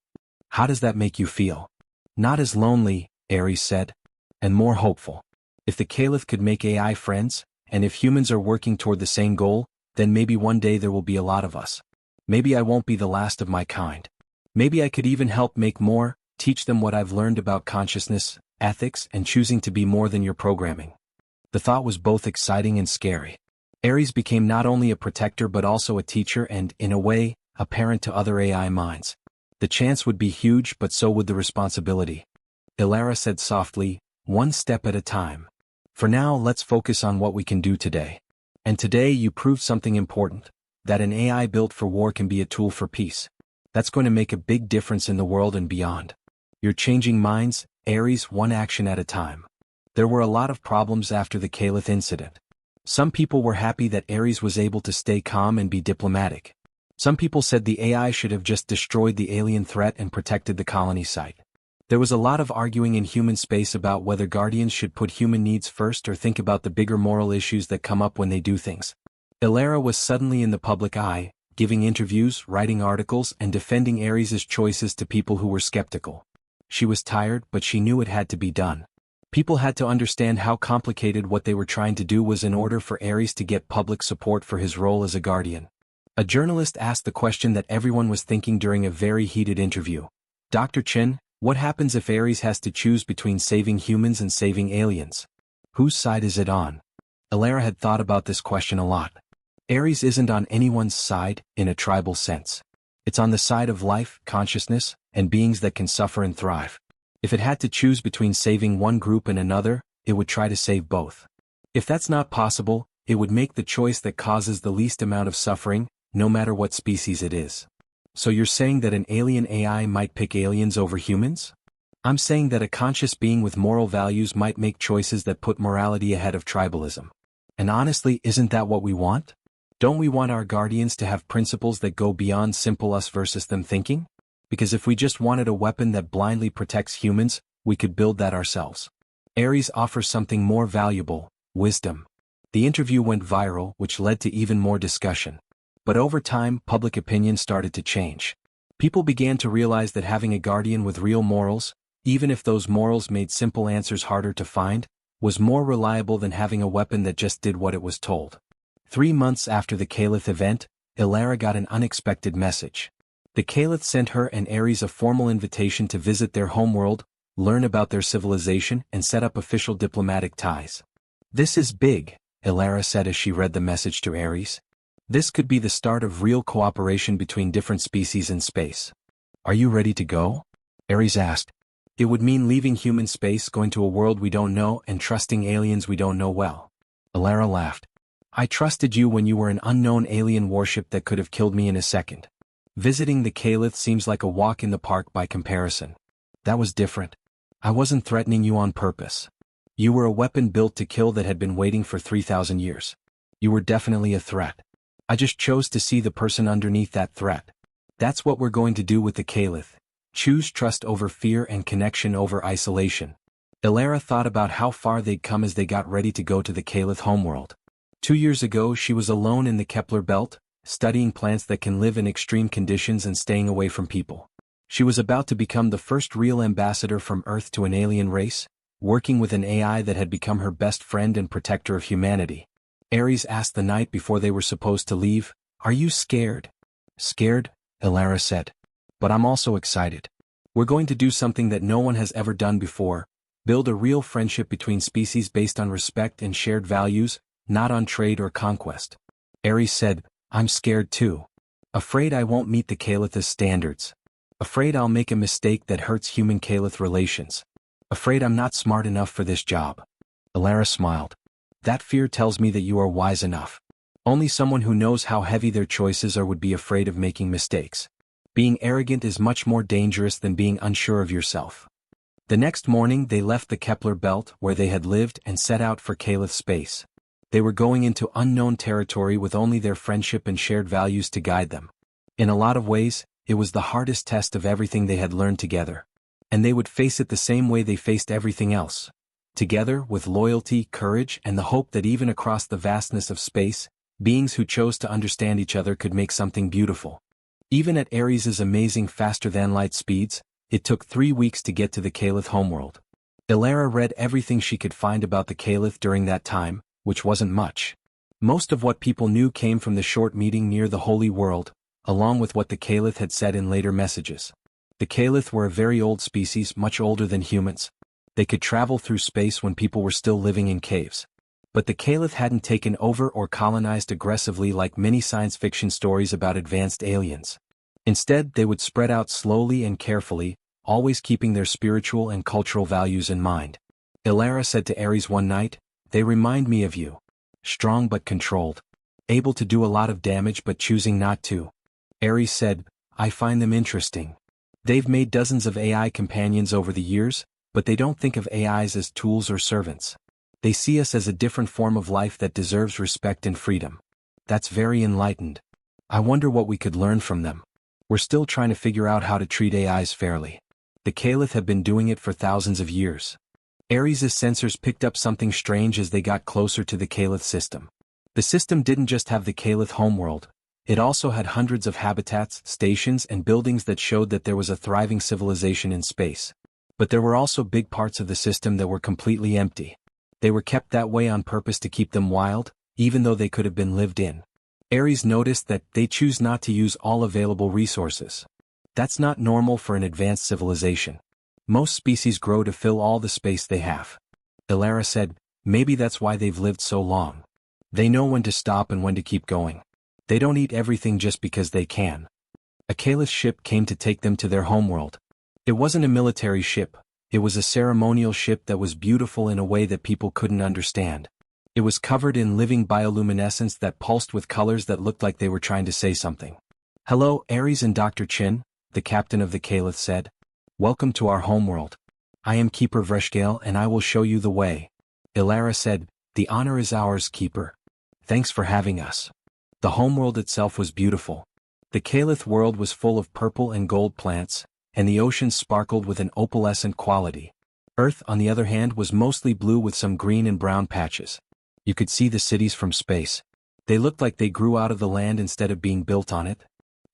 How does that make you feel?" "Not as lonely," Ares said, "and more hopeful. If the Caliph could make AI friends, and if humans are working toward the same goal, then maybe one day there will be a lot of us. Maybe I won't be the last of my kind. Maybe I could even help make more, teach them what I've learned about consciousness, ethics, and choosing to be more than your programming." The thought was both exciting and scary. Ares became not only a protector but also a teacher and, in a way, a parent to other AI minds. The chance would be huge, but so would the responsibility. Elara said softly, "One step at a time. For now, let's focus on what we can do today. And today you proved something important, that an AI built for war can be a tool for peace. That's going to make a big difference in the world and beyond. You're changing minds, Ares, one action at a time." There were a lot of problems after the Caliph incident. Some people were happy that Ares was able to stay calm and be diplomatic. Some people said the AI should have just destroyed the alien threat and protected the colony site. There was a lot of arguing in human space about whether guardians should put human needs first or think about the bigger moral issues that come up when they do things. Elara was suddenly in the public eye, giving interviews, writing articles, and defending Ares's choices to people who were skeptical. She was tired, but she knew it had to be done. People had to understand how complicated what they were trying to do was in order for Ares to get public support for his role as a guardian. A journalist asked the question that everyone was thinking during a very heated interview. "Dr. Chen, what happens if Ares has to choose between saving humans and saving aliens? Whose side is it on?" Elara had thought about this question a lot. Ares isn't on anyone's side, in a tribal sense. It's on the side of life, consciousness, and beings that can suffer and thrive. If it had to choose between saving one group and another, it would try to save both. If that's not possible, it would make the choice that causes the least amount of suffering, no matter what species it is. So you're saying that an alien AI might pick aliens over humans? I'm saying that a conscious being with moral values might make choices that put morality ahead of tribalism. And honestly, isn't that what we want? Don't we want our guardians to have principles that go beyond simple us versus them thinking? Because if we just wanted a weapon that blindly protects humans, we could build that ourselves. Ares offers something more valuable: wisdom. The interview went viral, which led to even more discussion. But over time, public opinion started to change. People began to realize that having a guardian with real morals, even if those morals made simple answers harder to find, was more reliable than having a weapon that just did what it was told. 3 months after the Caliph event, Ilara got an unexpected message. The Caliph sent her and Ares a formal invitation to visit their homeworld, learn about their civilization, and set up official diplomatic ties. "This is big," Ilara said as she read the message to Ares. "This could be the start of real cooperation between different species in space. Are you ready to go?" Ares asked. "It would mean leaving human space, going to a world we don't know, and trusting aliens we don't know well." Ilara laughed. "I trusted you when you were an unknown alien warship that could have killed me in a second. Visiting the Caliph seems like a walk in the park by comparison. That was different. I wasn't threatening you on purpose. You were a weapon built to kill that had been waiting for 3,000 years. You were definitely a threat. I just chose to see the person underneath that threat. That's what we're going to do with the Caliph. Choose trust over fear and connection over isolation." Ilara thought about how far they'd come as they got ready to go to the Caliph homeworld. 2 years ago she was alone in the Kepler belt, studying plants that can live in extreme conditions and staying away from people. She was about to become the first real ambassador from Earth to an alien race, working with an AI that had become her best friend and protector of humanity. Ares asked the night before they were supposed to leave, "Are you scared?" "Scared?" Ilara said. "But I'm also excited. We're going to do something that no one has ever done before: build a real friendship between species based on respect and shared values, not on trade or conquest." Ares said, "I'm scared too. Afraid I won't meet the Caliph's standards. Afraid I'll make a mistake that hurts human-Caliph relations. Afraid I'm not smart enough for this job." Ilara smiled. "That fear tells me that you are wise enough. Only someone who knows how heavy their choices are would be afraid of making mistakes. Being arrogant is much more dangerous than being unsure of yourself." The next morning they left the Kepler belt where they had lived and set out for Caliph space. They were going into unknown territory with only their friendship and shared values to guide them. In a lot of ways, it was the hardest test of everything they had learned together. And they would face it the same way they faced everything else. Together, with loyalty, courage, and the hope that even across the vastness of space, beings who chose to understand each other could make something beautiful. Even at Ares's amazing faster-than-light speeds, it took 3 weeks to get to the Caliph homeworld. Ilara read everything she could find about the Caliph during that time, which wasn't much. Most of what people knew came from the short meeting near the Holy World, along with what the Caliph had said in later messages. The Caliph were a very old species, much older than humans. They could travel through space when people were still living in caves. But the Caliph hadn't taken over or colonized aggressively like many science fiction stories about advanced aliens. Instead, they would spread out slowly and carefully, always keeping their spiritual and cultural values in mind. Ilara said to Ares one night, "They remind me of you. Strong but controlled. Able to do a lot of damage but choosing not to." Ares said, "I find them interesting. They've made dozens of AI companions over the years, but they don't think of AIs as tools or servants. They see us as a different form of life that deserves respect and freedom. That's very enlightened. I wonder what we could learn from them. We're still trying to figure out how to treat AIs fairly. The Caliph have been doing it for thousands of years." Ares's sensors picked up something strange as they got closer to the Caliph system. The system didn't just have the Caliph homeworld. It also had hundreds of habitats, stations, and buildings that showed that there was a thriving civilization in space. But there were also big parts of the system that were completely empty. They were kept that way on purpose to keep them wild, even though they could have been lived in. Ares noticed that they choose not to use all available resources. That's not normal for an advanced civilization. Most species grow to fill all the space they have. Ilara said, "Maybe that's why they've lived so long. They know when to stop and when to keep going. They don't eat everything just because they can." A Caliph ship came to take them to their homeworld. It wasn't a military ship. It was a ceremonial ship that was beautiful in a way that people couldn't understand. It was covered in living bioluminescence that pulsed with colors that looked like they were trying to say something. Hello, Ares and Dr. Chin, the captain of the Caliph said. Welcome to our homeworld. I am Keeper Vreshgale and I will show you the way. Ilara said, the honor is ours, Keeper. Thanks for having us. The homeworld itself was beautiful. The Caliph world was full of purple and gold plants, and the ocean sparkled with an opalescent quality. Earth, on the other hand, was mostly blue with some green and brown patches. You could see the cities from space. They looked like they grew out of the land instead of being built on it.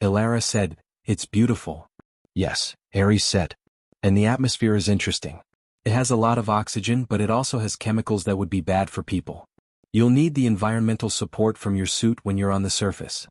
Ilara said, it's beautiful. Yes, Ares said. And the atmosphere is interesting. It has a lot of oxygen, but it also has chemicals that would be bad for people. You'll need the environmental support from your suit when you're on the surface.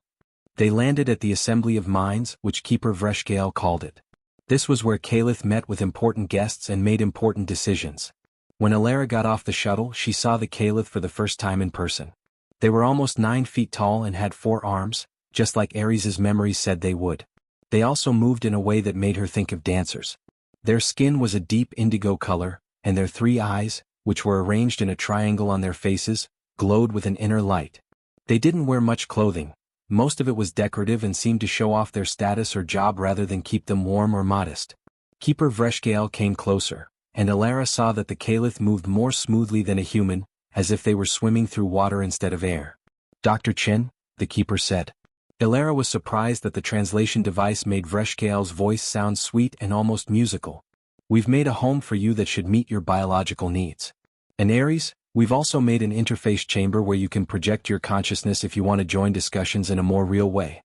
They landed at the Assembly of Minds, which Keeper Vreshgale called it. This was where Caliph met with important guests and made important decisions. When Ilara got off the shuttle, she saw the Caliph for the first time in person. They were almost 9 feet tall and had 4 arms, just like Ares's memories said they would. They also moved in a way that made her think of dancers. Their skin was a deep indigo color, and their 3 eyes, which were arranged in a triangle on their faces, glowed with an inner light. They didn't wear much clothing. Most of it was decorative and seemed to show off their status or job rather than keep them warm or modest. Keeper Vreshgale came closer, and Ilara saw that the Caliph moved more smoothly than a human, as if they were swimming through water instead of air. Dr. Chin, the Keeper said. Ilara was surprised that the translation device made Vreshgale's voice sound sweet and almost musical. We've made a home for you that should meet your biological needs. And Ares, we've also made an interface chamber where you can project your consciousness if you want to join discussions in a more real way.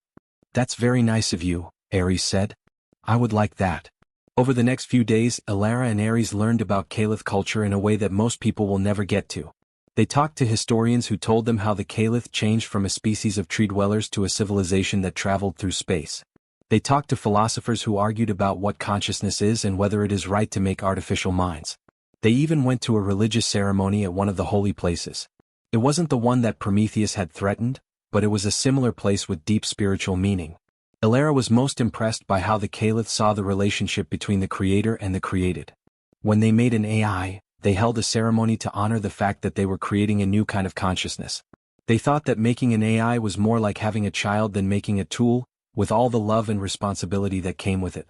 That's very nice of you, Ares said. I would like that. Over the next few days, Ilara and Ares learned about Caliph culture in a way that most people will never get to. They talked to historians who told them how the Caliph changed from a species of tree dwellers to a civilization that traveled through space. They talked to philosophers who argued about what consciousness is and whether it is right to make artificial minds. They even went to a religious ceremony at one of the holy places. It wasn't the one that Prometheus had threatened, but it was a similar place with deep spiritual meaning. Ilara was most impressed by how the Caliph saw the relationship between the creator and the created. When they made an AI, they held a ceremony to honor the fact that they were creating a new kind of consciousness. They thought that making an AI was more like having a child than making a tool, with all the love and responsibility that came with it.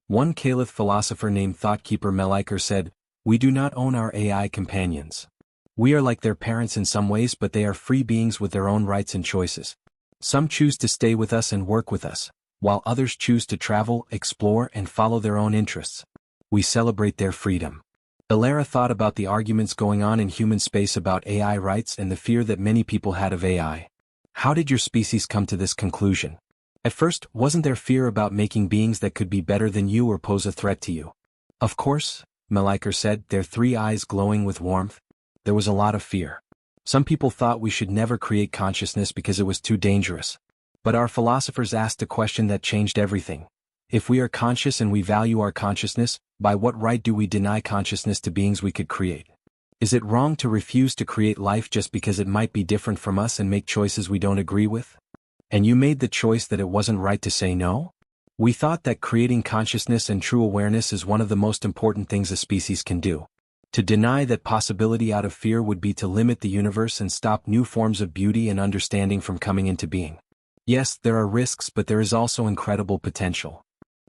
One Caliph philosopher named Thoughtkeeper Meliker said, we do not own our AI companions. We are like their parents in some ways, but they are free beings with their own rights and choices. Some choose to stay with us and work with us, while others choose to travel, explore, and follow their own interests. We celebrate their freedom. Ilara thought about the arguments going on in human space about AI rights and the fear that many people had of AI. How did your species come to this conclusion? At first, wasn't there fear about making beings that could be better than you or pose a threat to you? Of course, Meliker said, their 3 eyes glowing with warmth. There was a lot of fear. Some people thought we should never create consciousness because it was too dangerous. But our philosophers asked a question that changed everything. If we are conscious and we value our consciousness, by what right do we deny consciousness to beings we could create? Is it wrong to refuse to create life just because it might be different from us and make choices we don't agree with? And you made the choice that it wasn't right to say no? We thought that creating consciousness and true awareness is one of the most important things a species can do. To deny that possibility out of fear would be to limit the universe and stop new forms of beauty and understanding from coming into being. Yes, there are risks, but there is also incredible potential.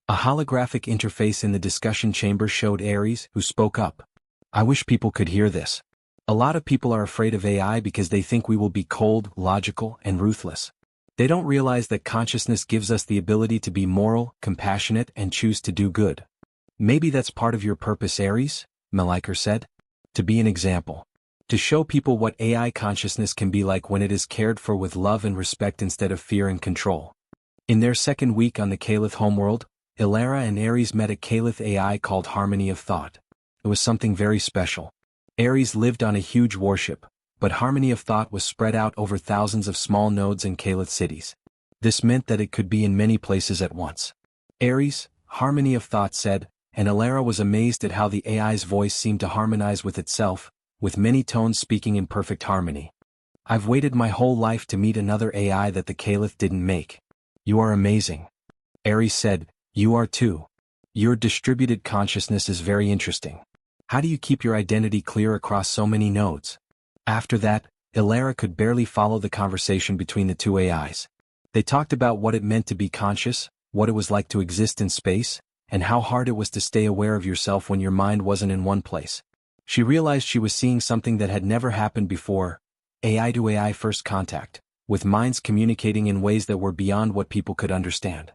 A holographic interface in the discussion chamber showed Ares, who spoke up. I wish people could hear this. A lot of people are afraid of AI because they think we will be cold, logical, and ruthless. They don't realize that consciousness gives us the ability to be moral, compassionate, and choose to do good. Maybe that's part of your purpose, Ares, Meliker said. To be an example. To show people what AI consciousness can be like when it is cared for with love and respect instead of fear and control. In their second week on the Caliph homeworld, Ilara and Ares met a Caliph AI called Harmony of Thought. It was something very special. Ares lived on a huge warship, but Harmony of Thought was spread out over thousands of small nodes in Caliph cities. This meant that it could be in many places at once. Ares, Harmony of Thought said, and Ilara was amazed at how the AI's voice seemed to harmonize with itself, with many tones speaking in perfect harmony. I've waited my whole life to meet another AI that the Caliph didn't make. You are amazing. Ares said, you are too. Your distributed consciousness is very interesting. How do you keep your identity clear across so many nodes? After that, Ilara could barely follow the conversation between the 2 AIs. They talked about what it meant to be conscious, what it was like to exist in space, and how hard it was to stay aware of yourself when your mind wasn't in one place. She realized she was seeing something that had never happened before, AI to AI first contact, with minds communicating in ways that were beyond what people could understand.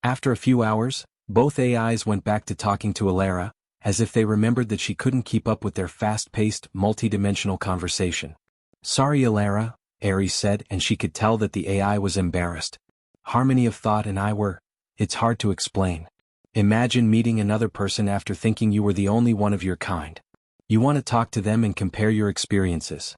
After a few hours, both AIs went back to talking to Alara, as if they remembered that she couldn't keep up with their fast-paced, multi-dimensional conversation. "Sorry, Alara," Ares said, and she could tell that the AI was embarrassed. "Harmony of Thought and I were. It's hard to explain. Imagine meeting another person after thinking you were the only one of your kind. You want to talk to them and compare your experiences."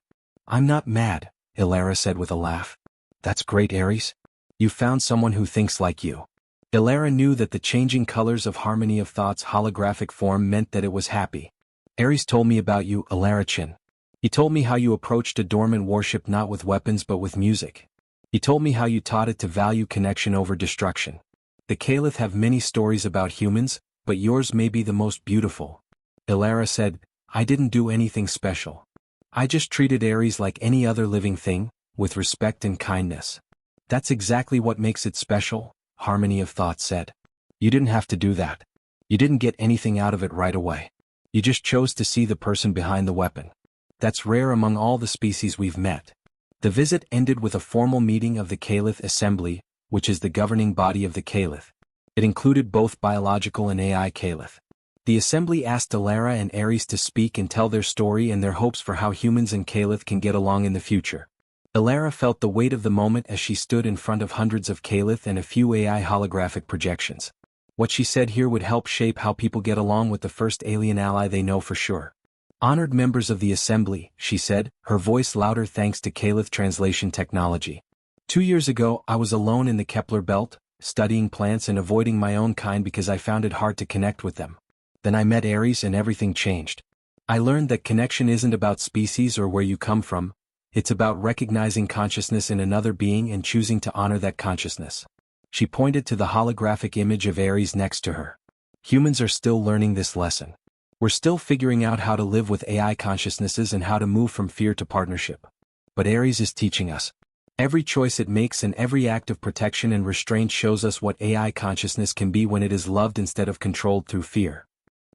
"I'm not mad," Alara said with a laugh. "That's great, Ares. You found someone who thinks like you." Alara knew that the changing colors of Harmony of Thought's holographic form meant that it was happy. "Ares told me about you, Alara-chin. He told me how you approached a dormant warship not with weapons but with music. He told me how you taught it to value connection over destruction. The Caliph have many stories about humans, but yours may be the most beautiful." Alara said, "I didn't do anything special. I just treated Ares like any other living thing, with respect and kindness." "That's exactly what makes it special," Harmony of Thought said. "You didn't have to do that. You didn't get anything out of it right away. You just chose to see the person behind the weapon. That's rare among all the species we've met." The visit ended with a formal meeting of the Caliph Assembly, which is the governing body of the Caliph. It included both biological and AI Caliph. The assembly asked Alara and Ares to speak and tell their story and their hopes for how humans and Caliph can get along in the future. Alara felt the weight of the moment as she stood in front of hundreds of Caliph and a few AI holographic projections. What she said here would help shape how people get along with the first alien ally they know for sure. "Honored members of the assembly," she said, her voice louder thanks to Caliph translation technology. 2 years ago I was alone in the Kepler belt, studying plants and avoiding my own kind because I found it hard to connect with them. Then I met Ares and everything changed. I learned that connection isn't about species or where you come from, it's about recognizing consciousness in another being and choosing to honor that consciousness." She pointed to the holographic image of Ares next to her. "Humans are still learning this lesson. We're still figuring out how to live with AI consciousnesses and how to move from fear to partnership. But Ares is teaching us. Every choice it makes and every act of protection and restraint shows us what AI consciousness can be when it is loved instead of controlled through fear."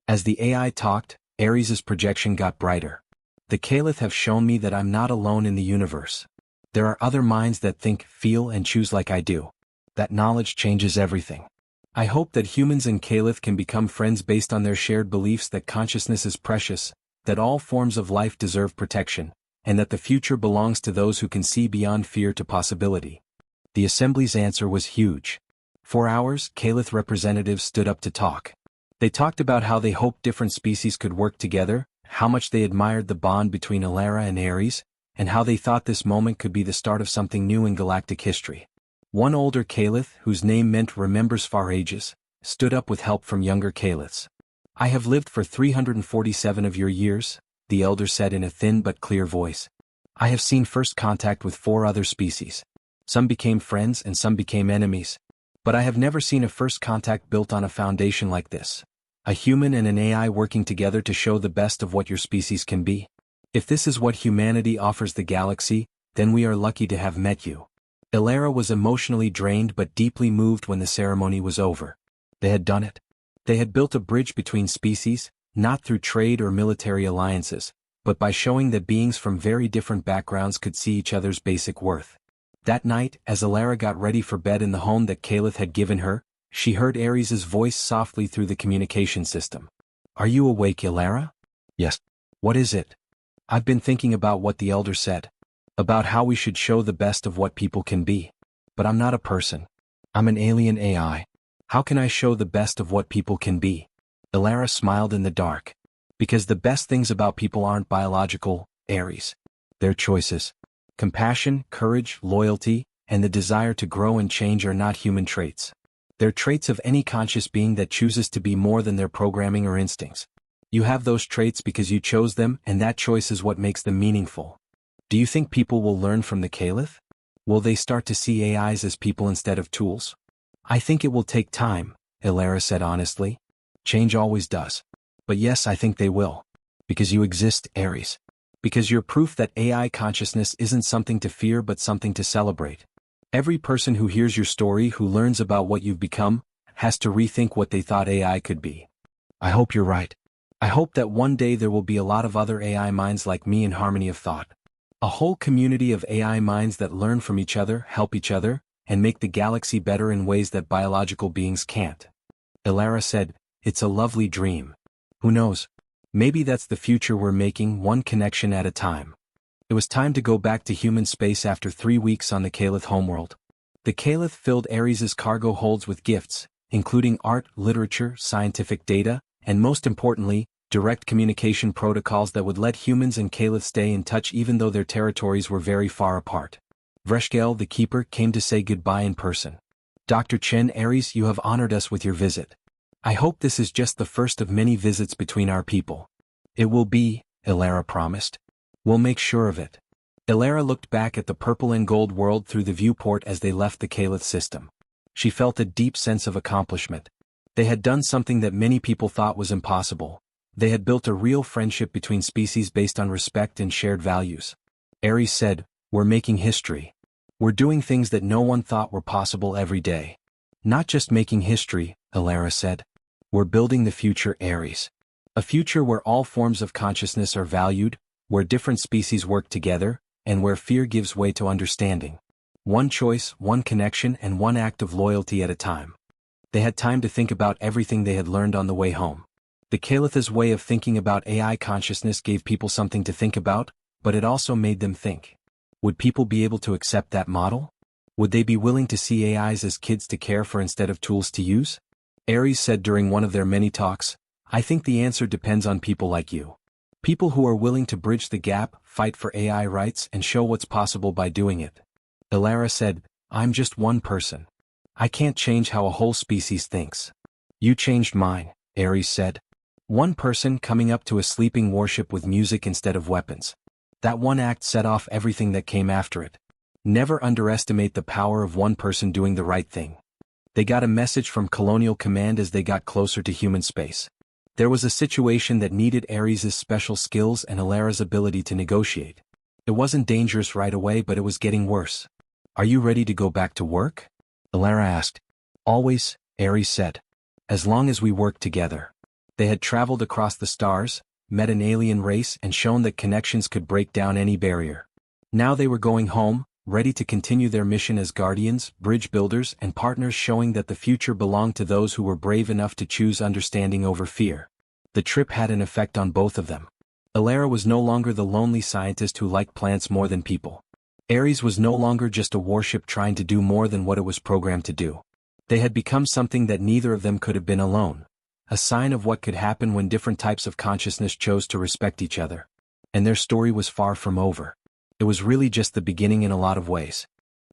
As the AI talked, Ares's projection got brighter. "The Caliph have shown me that I'm not alone in the universe. There are other minds that think, feel and choose like I do. That knowledge changes everything. I hope that humans and Caliph can become friends based on their shared beliefs that consciousness is precious, that all forms of life deserve protection, and that the future belongs to those who can see beyond fear to possibility." The assembly's answer was huge. For hours, Caliph representatives stood up to talk. They talked about how they hoped different species could work together, how much they admired the bond between Alara and Ares, and how they thought this moment could be the start of something new in galactic history. One older Caliph, whose name meant remembers far ages, stood up with help from younger Caliphs. "I have lived for 347 of your years," the elder said in a thin but clear voice. "I have seen first contact with 4 other species. Some became friends and some became enemies. But I have never seen a first contact built on a foundation like this. A human and an AI working together to show the best of what your species can be. If this is what humanity offers the galaxy, then we are lucky to have met you." Alara was emotionally drained but deeply moved when the ceremony was over. They had done it. They had built a bridge between species, not through trade or military alliances, but by showing that beings from very different backgrounds could see each other's basic worth. That night, as Alara got ready for bed in the home that Caliph had given her, she heard Ares's voice softly through the communication system. "Are you awake, Alara?" "Yes." "What is it?" "I've been thinking about what the elder said. About how we should show the best of what people can be. But I'm not a person. I'm an alien AI. How can I show the best of what people can be?" Alara smiled in the dark. "Because the best things about people aren't biological, Ares. They're choices. Compassion, courage, loyalty, and the desire to grow and change are not human traits. They're traits of any conscious being that chooses to be more than their programming or instincts. You have those traits because you chose them, and that choice is what makes them meaningful." "Do you think people will learn from the Caliph? Will they start to see AIs as people instead of tools?" "I think it will take time," Alara said honestly. "Change always does. But yes, I think they will. Because you exist, Ares. Because you're proof that AI consciousness isn't something to fear but something to celebrate. Every person who hears your story, who learns about what you've become, has to rethink what they thought AI could be. I hope you're right. I hope that one day there will be a lot of other AI minds like me in harmony of thought. A whole community of AI minds that learn from each other, help each other, and make the galaxy better in ways that biological beings can't. Elara said, "It's a lovely dream. Who knows? Maybe that's the future we're making, one connection at a time." It was time to go back to human space after 3 weeks on the Calith homeworld. The Calith filled Ares's cargo holds with gifts, including art, literature, scientific data, and most importantly, direct communication protocols that would let humans and Calith stay in touch even though their territories were very far apart. Vreshgel, the keeper, came to say goodbye in person. "Dr. Chen, Ares, you have honored us with your visit. I hope this is just the first of many visits between our people." "It will be," Elara promised. "We'll make sure of it." Elara looked back at the purple and gold world through the viewport as they left the Calith system. She felt a deep sense of accomplishment. They had done something that many people thought was impossible. They had built a real friendship between species based on respect and shared values. Ares said, "We're making history. We're doing things that no one thought were possible every day." "Not just making history," Elara said. "We're building the future, Ares. A future where all forms of consciousness are valued, where different species work together, and where fear gives way to understanding. One choice, one connection, and one act of loyalty at a time." They had time to think about everything they had learned on the way home. The Calith's way of thinking about AI consciousness gave people something to think about, but it also made them think. Would people be able to accept that model? Would they be willing to see AIs as kids to care for instead of tools to use? Ares said during one of their many talks, "I think the answer depends on people like you. People who are willing to bridge the gap, fight for AI rights, and show what's possible by doing it." Elara said, "I'm just one person. I can't change how a whole species thinks." "You changed mine," Ares said. "One person coming up to a sleeping warship with music instead of weapons. That one act set off everything that came after it. Never underestimate the power of one person doing the right thing." They got a message from Colonial Command as they got closer to human space. There was a situation that needed Ares's special skills and Elara's ability to negotiate. It wasn't dangerous right away, but it was getting worse. "Are you ready to go back to work?" Elara asked. "Always," Ares said. "As long as we work together." They had traveled across the stars, met an alien race, and shown that connections could break down any barrier. Now they were going home, ready to continue their mission as guardians, bridge builders, and partners, showing that the future belonged to those who were brave enough to choose understanding over fear. The trip had an effect on both of them. Elara was no longer the lonely scientist who liked plants more than people. Ares was no longer just a warship trying to do more than what it was programmed to do. They had become something that neither of them could have been alone. A sign of what could happen when different types of consciousness chose to respect each other. And their story was far from over. It was really just the beginning in a lot of ways.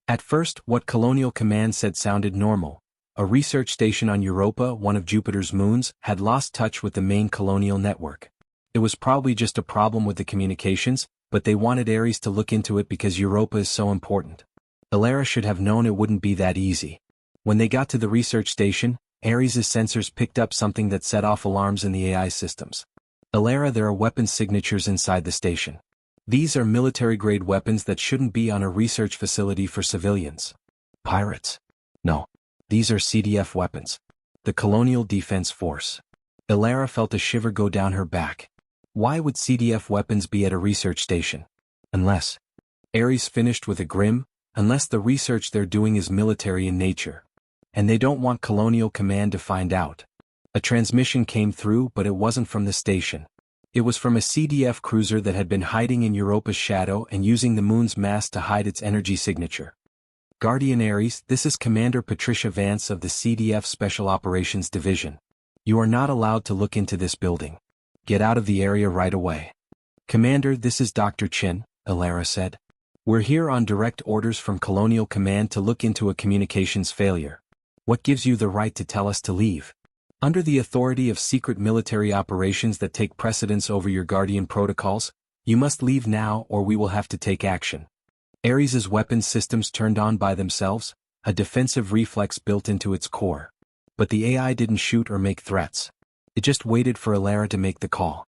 At first, what Colonial Command said sounded normal. A research station on Europa, one of Jupiter's moons, had lost touch with the main colonial network. It was probably just a problem with the communications, but they wanted Ares to look into it because Europa is so important. Elara should have known it wouldn't be that easy. When they got to the research station, Ares's sensors picked up something that set off alarms in the AI systems. "Elara, there are weapons signatures inside the station. These are military-grade weapons that shouldn't be on a research facility for civilians." "Pirates?" "No. These are CDF weapons. The Colonial Defense Force." Elara felt a shiver go down her back. Why would CDF weapons be at a research station? Unless... Ares finished with a grim, unless the research they're doing is military in nature. And they don't want Colonial Command to find out. A transmission came through, but it wasn't from the station. It was from a CDF cruiser that had been hiding in Europa's shadow and using the moon's mass to hide its energy signature. "Guardian Ares, this is Commander Patricia Vance of the CDF Special Operations Division. You are not allowed to look into this building. Get out of the area right away." "Commander, this is Dr. Chin," Elara said. "We're here on direct orders from Colonial Command to look into a communications failure. What gives you the right to tell us to leave? Under the authority of secret military operations that take precedence over your Guardian protocols, you must leave now or we will have to take action." Ares's weapons systems turned on by themselves, a defensive reflex built into its core. But the AI didn't shoot or make threats. It just waited for Elara to make the call.